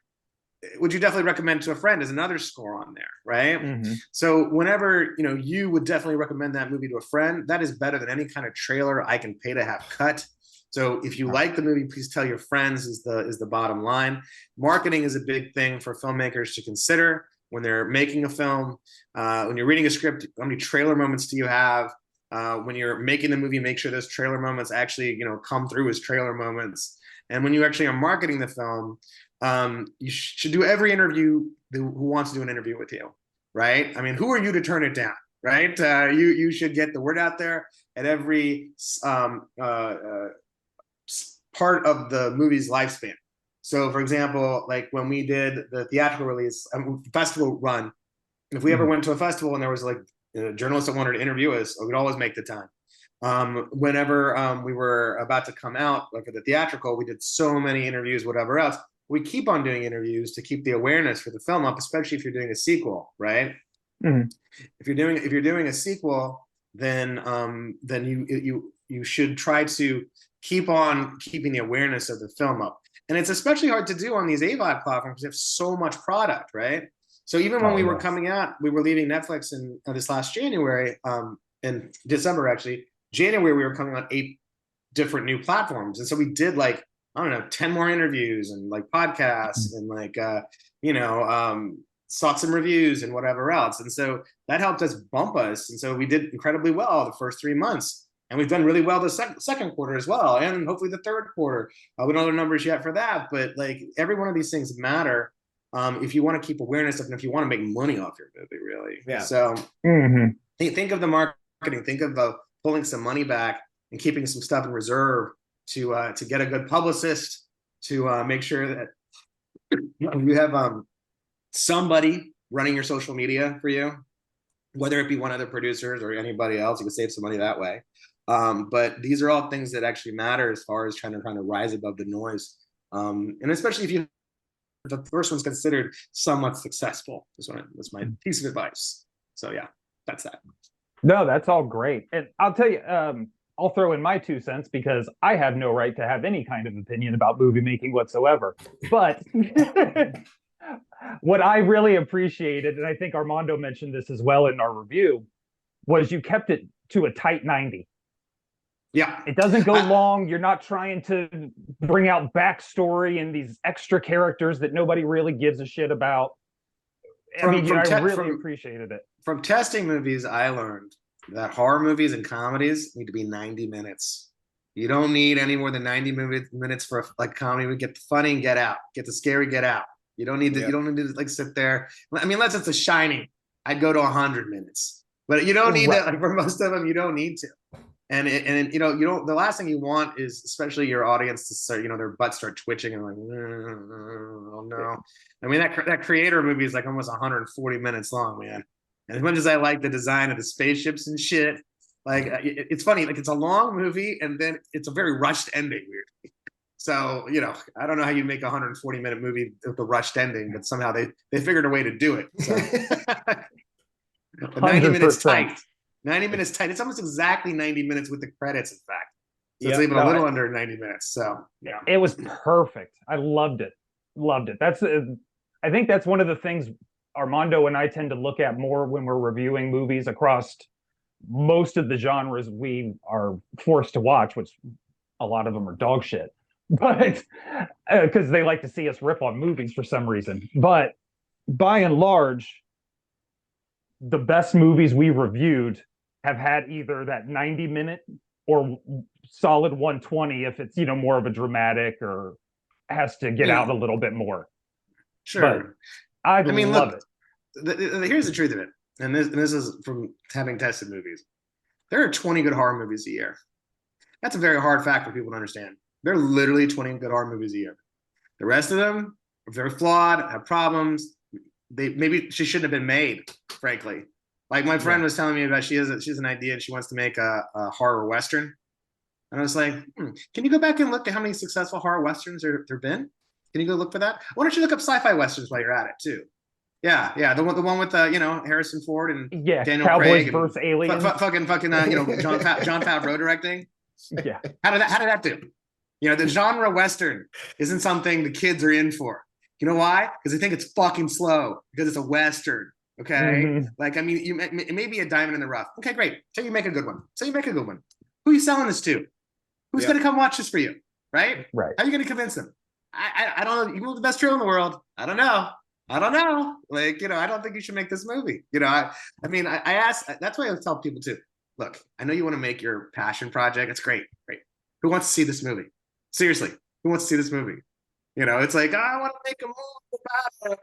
Would you definitely recommend to a friend as another score on there, right? Mm-hmm. So whenever you would definitely recommend that movie to a friend, that is better than any kind of trailer I can pay to have cut. So if you like the movie, please tell your friends is the bottom line. Marketing is a big thing for filmmakers to consider when they're making a film. When you're reading a script, how many trailer moments do you have? When you're making the movie, make sure those trailer moments actually come through as trailer moments. And when you actually are marketing the film, you should do every interview who wants to do an interview with you, right? I mean, who are you to turn it down, right? You should get the word out there at every part of the movie's lifespan. So, for example, like when we did the theatrical release, festival run, if we ever went to a festival and there was like a journalist that wanted to interview us, we'd always make the time. Whenever we were about to come out like for the theatrical, we did so many interviews, whatever else. We keep on doing interviews to keep the awareness for the film up, especially if you're doing a sequel, right? Mm-hmm. If you're doing a sequel, then you should try to keep on keeping the awareness of the film up. And it's especially hard to do on these AVOD platforms because they have so much product, right? So even when we were coming out, we were leaving Netflix in this last January, in December actually. January we were coming on 8 different new platforms, and so we did like I don't know 10 more interviews and like podcasts and like sought some reviews and whatever else, and so that helped us bump us, and so we did incredibly well the first 3 months, and we've done really well the second quarter as well, and hopefully the third quarter. We don't know the numbers yet for that, but like every one of these things matter. If you want to keep awareness of, and if you want to make money off your movie, really. Yeah. So think of the marketing, think of pulling some money back and keeping some stuff in reserve to get a good publicist, to make sure that you have somebody running your social media for you, whether it be one of the producers or anybody else. You can save some money that way. But these are all things that actually matter as far as trying to rise above the noise. And especially if the first one's considered somewhat successful. That's my piece of advice. So yeah, that's that. No, that's all great. And I'll tell you, I'll throw in my 2 cents because I have no right to have any kind of opinion about movie making whatsoever. But what I really appreciated, and I think Armando mentioned this as well in our review, was you kept it to a tight 90. Yeah. It doesn't go long. You're not trying to bring out backstory and these extra characters that nobody really gives a shit about. I really appreciated it. From testing movies, I learned that horror movies and comedies need to be 90 minutes. You don't need any more than 90 minutes for like comedy. We get the funny and get out. Get the scary, get out. You don't need to. You don't need to like sit there. I mean, unless it's a Shining, I'd go to 100 minutes. But you don't need to. Like for most of them, you don't need to. And you don't. The last thing you want is, especially your audience, to start, their butts start twitching and like, oh no. I mean, that Creator movie is like almost 140 minutes long, man. And as much as I like the design of the spaceships and shit, like it's funny, like it's a long movie and then it's a very rushed ending, weirdly. So I don't know how you make a 140-minute movie with a rushed ending, but somehow they figured a way to do it. So. 90 minutes tight. 90 minutes tight. It's almost exactly 90 minutes with the credits, in fact. So it's even a little under 90 minutes. So yeah. It was perfect. I loved it. Loved it. I think that's one of the things Armando and I tend to look at more when we're reviewing movies across most of the genres we are forced to watch, which a lot of them are dog shit. But because they like to see us rip on movies for some reason. But by and large, the best movies we reviewed have had either that 90-minute or solid 120 if it's more of a dramatic or has to get out a little bit more. Sure. But I mean, love look, it. Here's the truth of it, and this is from having tested movies. There are 20 good horror movies a year. That's a very hard fact for people to understand. There are literally 20 good horror movies a year. The rest of them, if they're flawed, have problems, maybe she shouldn't have been made, frankly. Like my friend was telling me about she has an idea and she wants to make a horror Western. And I was like, can you go back and look at how many successful horror Westerns there have been? Can you go look for that? Why don't you look up sci-fi Westerns while you're at it too? Yeah, the one with Harrison Ford and Daniel Cowboys Craig versus aliens, fucking John Favreau directing. Yeah, how did that do? The genre Western isn't something the kids are in for. You know why? Because they think it's fucking slow because it's a Western. Okay, like I mean, it may be a diamond in the rough. Okay, great. Say you make a good one. Who are you selling this to? Who's going to come watch this for you? Right. Right. How are you going to convince them? I don't know. You move the best trail in the world. I don't know. Like, I don't think you should make this movie. I ask, that's why I tell people too, look, I know you want to make your passion project. It's great. Who wants to see this movie? Seriously, who wants to see this movie? It's like, I want to make a movie about,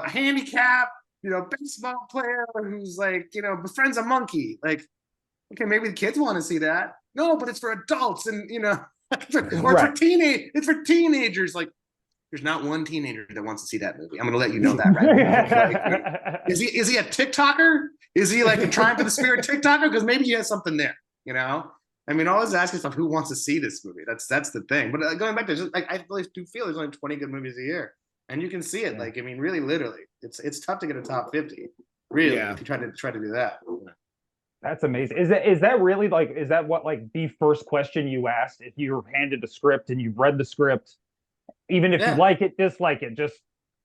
a handicap, baseball player who's like, befriends a monkey. Like, okay, maybe the kids want to see that. No, but it's for adults and, it's for teenagers. Like, there's not one teenager that wants to see that movie. I'm going to let you know that right now. Like, is he a TikToker? Is he like a Triumph of the Spirit TikToker? Because maybe he has something there, I mean, always ask yourself who wants to see this movie. That's the thing. But going back to just like, I really do feel there's only 20 good movies a year, and you can see it. Like, I mean, really, literally, it's tough to get a top 50. Really, if you try to do that. That's amazing. Is that really like, is that what like the first question you asked if you're handed the script and you've read the script, even if you like it, dislike it, just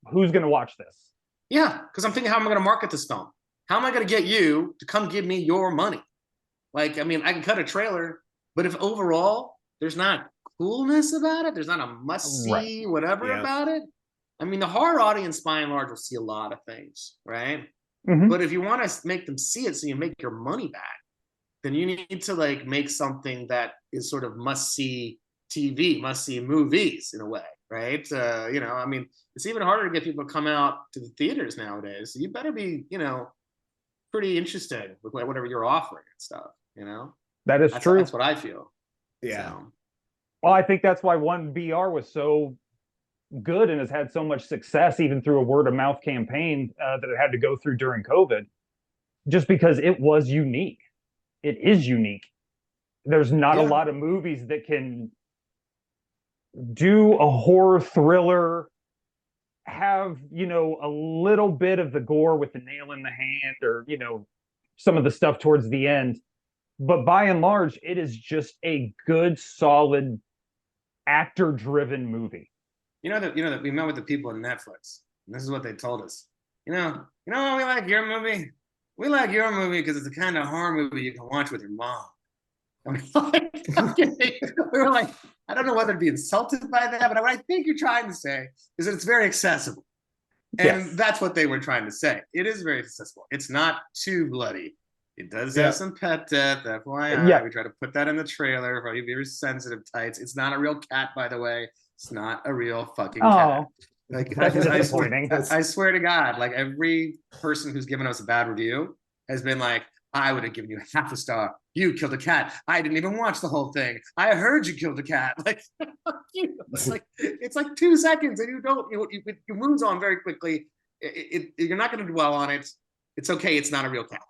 who's going to watch this? Yeah, because I'm thinking, how am I going to market this film? How am I going to get you to come give me your money? Like, I mean, I can cut a trailer, but if overall there's not coolness about it, there's not a must-see about it. I mean, the horror audience, by and large, will see a lot of things, right? But if you want to make them see it so you make your money back, then you need to like make something that is sort of must-see TV, must-see movies in a way, right? I mean, it's even harder to get people to come out to the theaters nowadays. So you better be, pretty interested with whatever you're offering and stuff. That is true. That's what I feel. Yeah. So. Well, I think that's why 1BR was so good and has had so much success, even through a word of mouth campaign that it had to go through during COVID, just because it was unique. It is unique. There's not a lot of movies that can do a horror thriller, have, a little bit of the gore with the nail in the hand or, some of the stuff towards the end. But by and large, it is just a good, solid, actor-driven movie. That we met with the people at Netflix, and this is what they told us. We like your movie? We like your movie because it's the kind of horror movie you can watch with your mom. We were like, I don't know whether to be insulted by that, but what I think you're trying to say is that it's very accessible. And that's what they were trying to say. It is very accessible. It's not too bloody. It does have some pet death, FYI. We try to put that in the trailer for you very sensitive types. It's not a real cat, by the way. It's not a real fucking cat. Like, I swear to God, like every person who's given us a bad review has been like, I would have given you half a star. You killed a cat. I didn't even watch the whole thing. I heard you killed a cat. Like, it's like 2 seconds, and it moves on very quickly. You're not going to dwell on it. It's okay. It's not a real cat.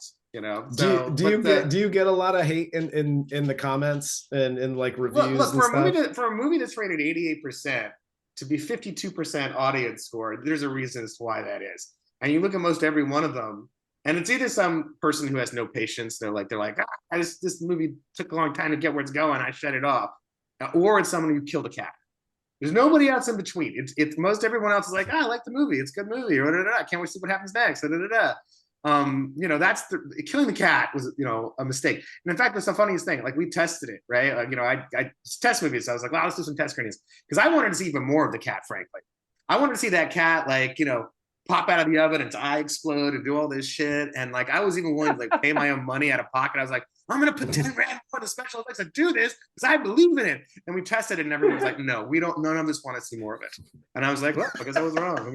So, do you get a lot of hate in the comments and in like reviews? Look, for a movie that's rated 88% to be 52% audience score, there's a reason as to why that is. And you look at most every one of them, and it's either some person who has no patience. They're like, this movie took a long time to get where it's going. I shut it off, or it's someone who killed a cat. There's nobody else in between. It's most everyone else is like, I like the movie. It's a good movie. Or I can't wait to see what happens next. That's killing the cat was, a mistake. And in fact, that's the funniest thing. Like, we tested it, right? Like, I test movies. So I was like, well, let's do some test screenings. Because I wanted to see even more of the cat, frankly. I wanted to see that cat, like, pop out of the oven, its eye explode and do all this shit. And like, I was even willing to like pay my own money out of pocket. I was like, I'm going to put 10 grand more the special effects to do this because I believe in it. And we tested it, and everyone was like, no, we don't. None of us want to see more of it. And I was like, well, I guess I was wrong.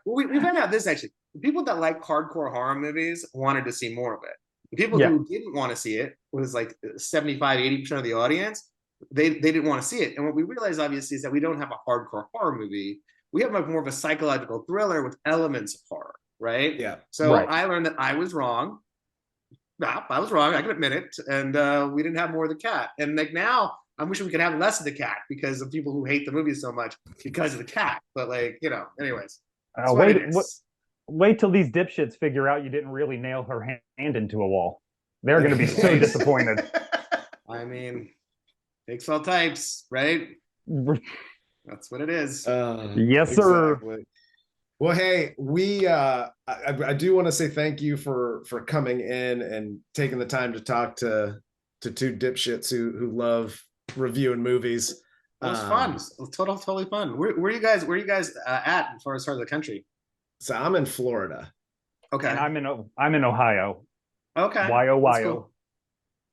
We found out this actually. The people that like hardcore horror movies wanted to see more of it. The people who didn't want to see it was like 75, 80% of the audience. They didn't want to see it. And what we realized, obviously, is that we don't have a hardcore horror movie. We have more of a psychological thriller with elements of horror, right? Yeah. So I learned that I was wrong. No, I was wrong. I can admit it. And we didn't have more of the cat. And like now, I'm wishing we could have less of the cat because of people who hate the movie so much because of the cat. But like, you know, anyways. Wait till these dipshits figure out you didn't really nail her hand into a wall. They're going to be so disappointed. I mean, takes all types, right? That's what it is. Yes, sir. Exactly. Well, hey, we I do want to say thank you for coming in and taking the time to talk to two dipshits who love reviewing movies. It was fun. It was totally fun. Where are you guys at as far as the country? So I'm in Florida. Okay. And I'm in Ohio. Okay. Wyo. Cool.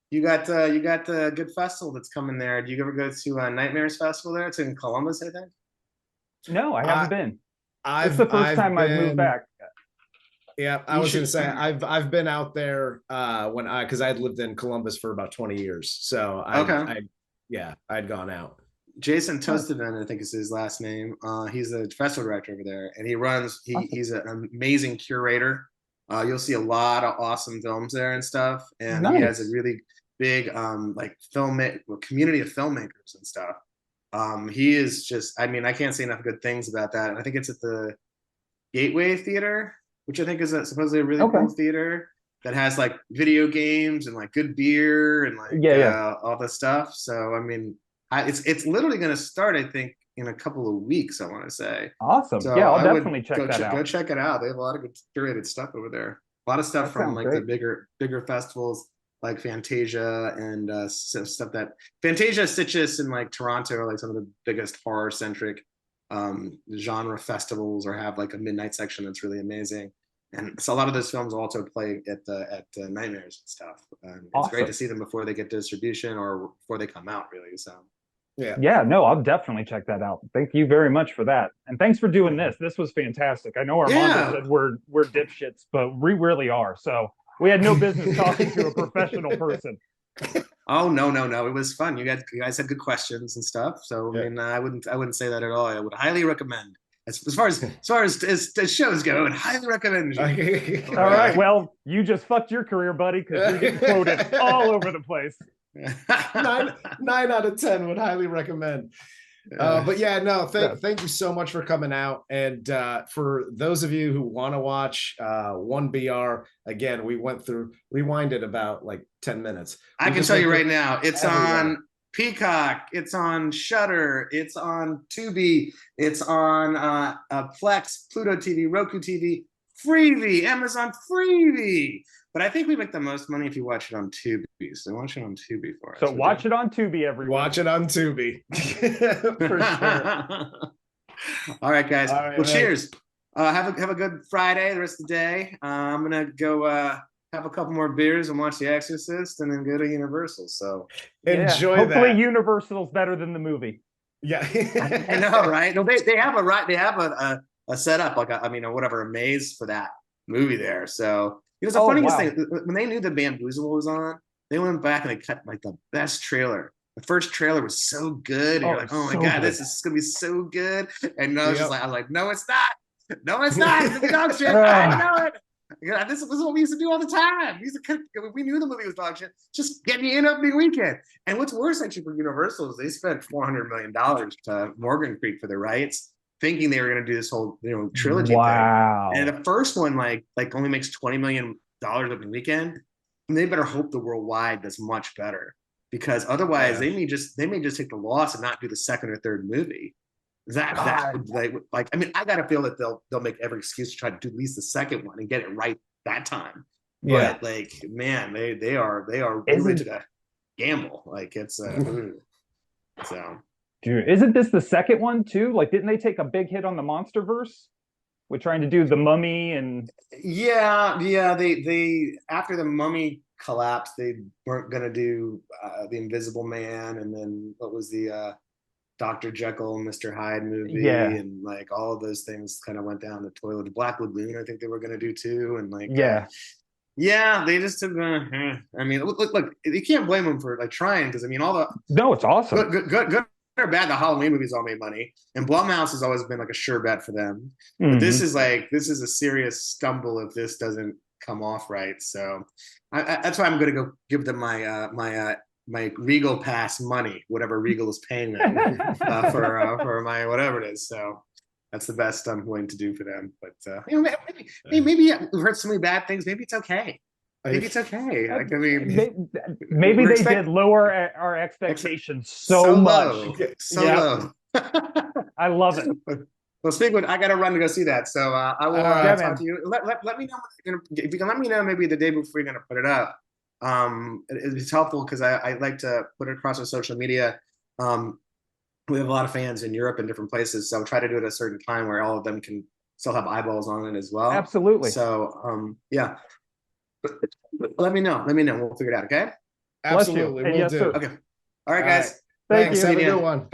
You got the good festival that's coming there. Do you ever go to Nightmares Festival there? It's in Columbus, I think. No, I haven't been. It's the first time I've moved back. Yeah, I was going to say I've been out there because I had lived in Columbus for about 20 years. So I'd gone out. Jason Tosteven, I think is his last name. He's the festival director over there, and he's an amazing curator. You'll see a lot of awesome films there and stuff, and he has a really big community of filmmakers and stuff. He is just, I mean, I can't say enough good things about that. And I think it's at the Gateway Theater, which I think is supposedly a really cool theater that has like video games and like good beer and like all the stuff. So I mean, it's literally going to start, I think, in a couple of weeks, I want to say. Awesome. So I'll definitely check that out. Go check it out. They have a lot of good curated stuff over there. A lot of stuff from like the bigger festivals like Fantasia and stuff that Fantasia, Sitges, and like Toronto are like some of the biggest horror centric genre festivals, or have like a midnight section that's really amazing. And so a lot of those films also play at Nightmares and stuff. It's great to see them before they get distribution or before they come out, really. So no, I'll definitely check that out. Thank you very much for that, and thanks for doing this. This was fantastic. I know Armando said we're dipshits, but we really are. So we had no business talking to a professional person. Oh no! It was fun. You guys had good questions and stuff. So I mean, I wouldn't say that at all. I would highly recommend. As far as shows go, I would highly recommend. All right. Well, you just fucked your career, buddy, because you're getting quoted all over the place. 9 out of 10 would highly recommend. But yeah, no, thank you so much for coming out. And for those of you who want to watch 1BR, again, we rewinded about like 10 minutes. I can tell you right now, it's on Peacock, it's on Shudder, it's on Tubi, it's on Plex, Pluto TV, Roku TV, Freevee, Amazon Freevee. But I think we make the most money if you watch it on Tubi. So watch it on Tubi for us. So watch it on Tubi, everyone. Watch it on Tubi. For sure. All right, guys. All right, well, cheers. Have a good Friday, the rest of the day. I'm going to go have a couple more beers and watch The Exorcist and then go to Universal. So enjoy that. Hopefully Universal's better than the movie. Yeah. I know, right? No, they have a setup, like a maze for that movie there. So it was the funniest thing. When they knew the Bamboozle was on, they went back and they cut like the best trailer. The first trailer was so good. And you're like, oh my God, this is going to be so good. And I was like, no, it's not. No, it's not. It's dog shit. I know it. This is what we used to do all the time. We knew the movie was dog shit. Just get me in opening weekend. And what's worse, actually, for Universal is they spent $400 million to Morgan Creek for the rights, thinking they were going to do this whole trilogy thing. And the first one like only makes $20 million opening weekend. And they better hope the worldwide does much better, because otherwise they may just take the loss and not do the second or third movie. That would like I mean, I gotta feel that they'll make every excuse to try to do at least the second one and get it right that time. Yeah. But like, man, they are really to gamble. Like it's so. Dude, isn't this the second one too? Like, didn't they take a big hit on the MonsterVerse with trying to do the Mummy and? Yeah. They after the Mummy collapsed. They weren't going to do the Invisible Man, and then what was the Dr. Jekyll and Mr. Hyde movie, Yeah. and like all of those things kind of went down the toilet. The Black Lagoon, I think they were going to do too, and like yeah, they just took. I mean, look, you can't blame them for like trying, because I mean, all the no, it's awesome. Good or bad, the Halloween movies all made money, and Blumhouse has always been like a sure bet for them. But this is a serious stumble if this doesn't come off right. So that's why I'm going to go give them my Regal pass money, whatever Regal is paying them for my whatever it is. So that's the best I'm willing to do for them. But maybe we've heard so many bad things. Maybe it's okay. Maybe it's okay. Like, I mean, maybe they did lower our expectations so much. Low. I love it. Well, speaking of, I got to run to go see that. So I will talk to you. Let me know if you can let me know maybe the day before you're going to put it up. It's helpful because I like to put it across our social media. We have a lot of fans in Europe and different places, so I'll try to do it at a certain time where all of them can still have eyeballs on it as well. Absolutely. So yeah. Let me know. We'll figure it out. Okay. Absolutely. We'll do. Sir. Okay. All right, guys. Thank you. Have a good one.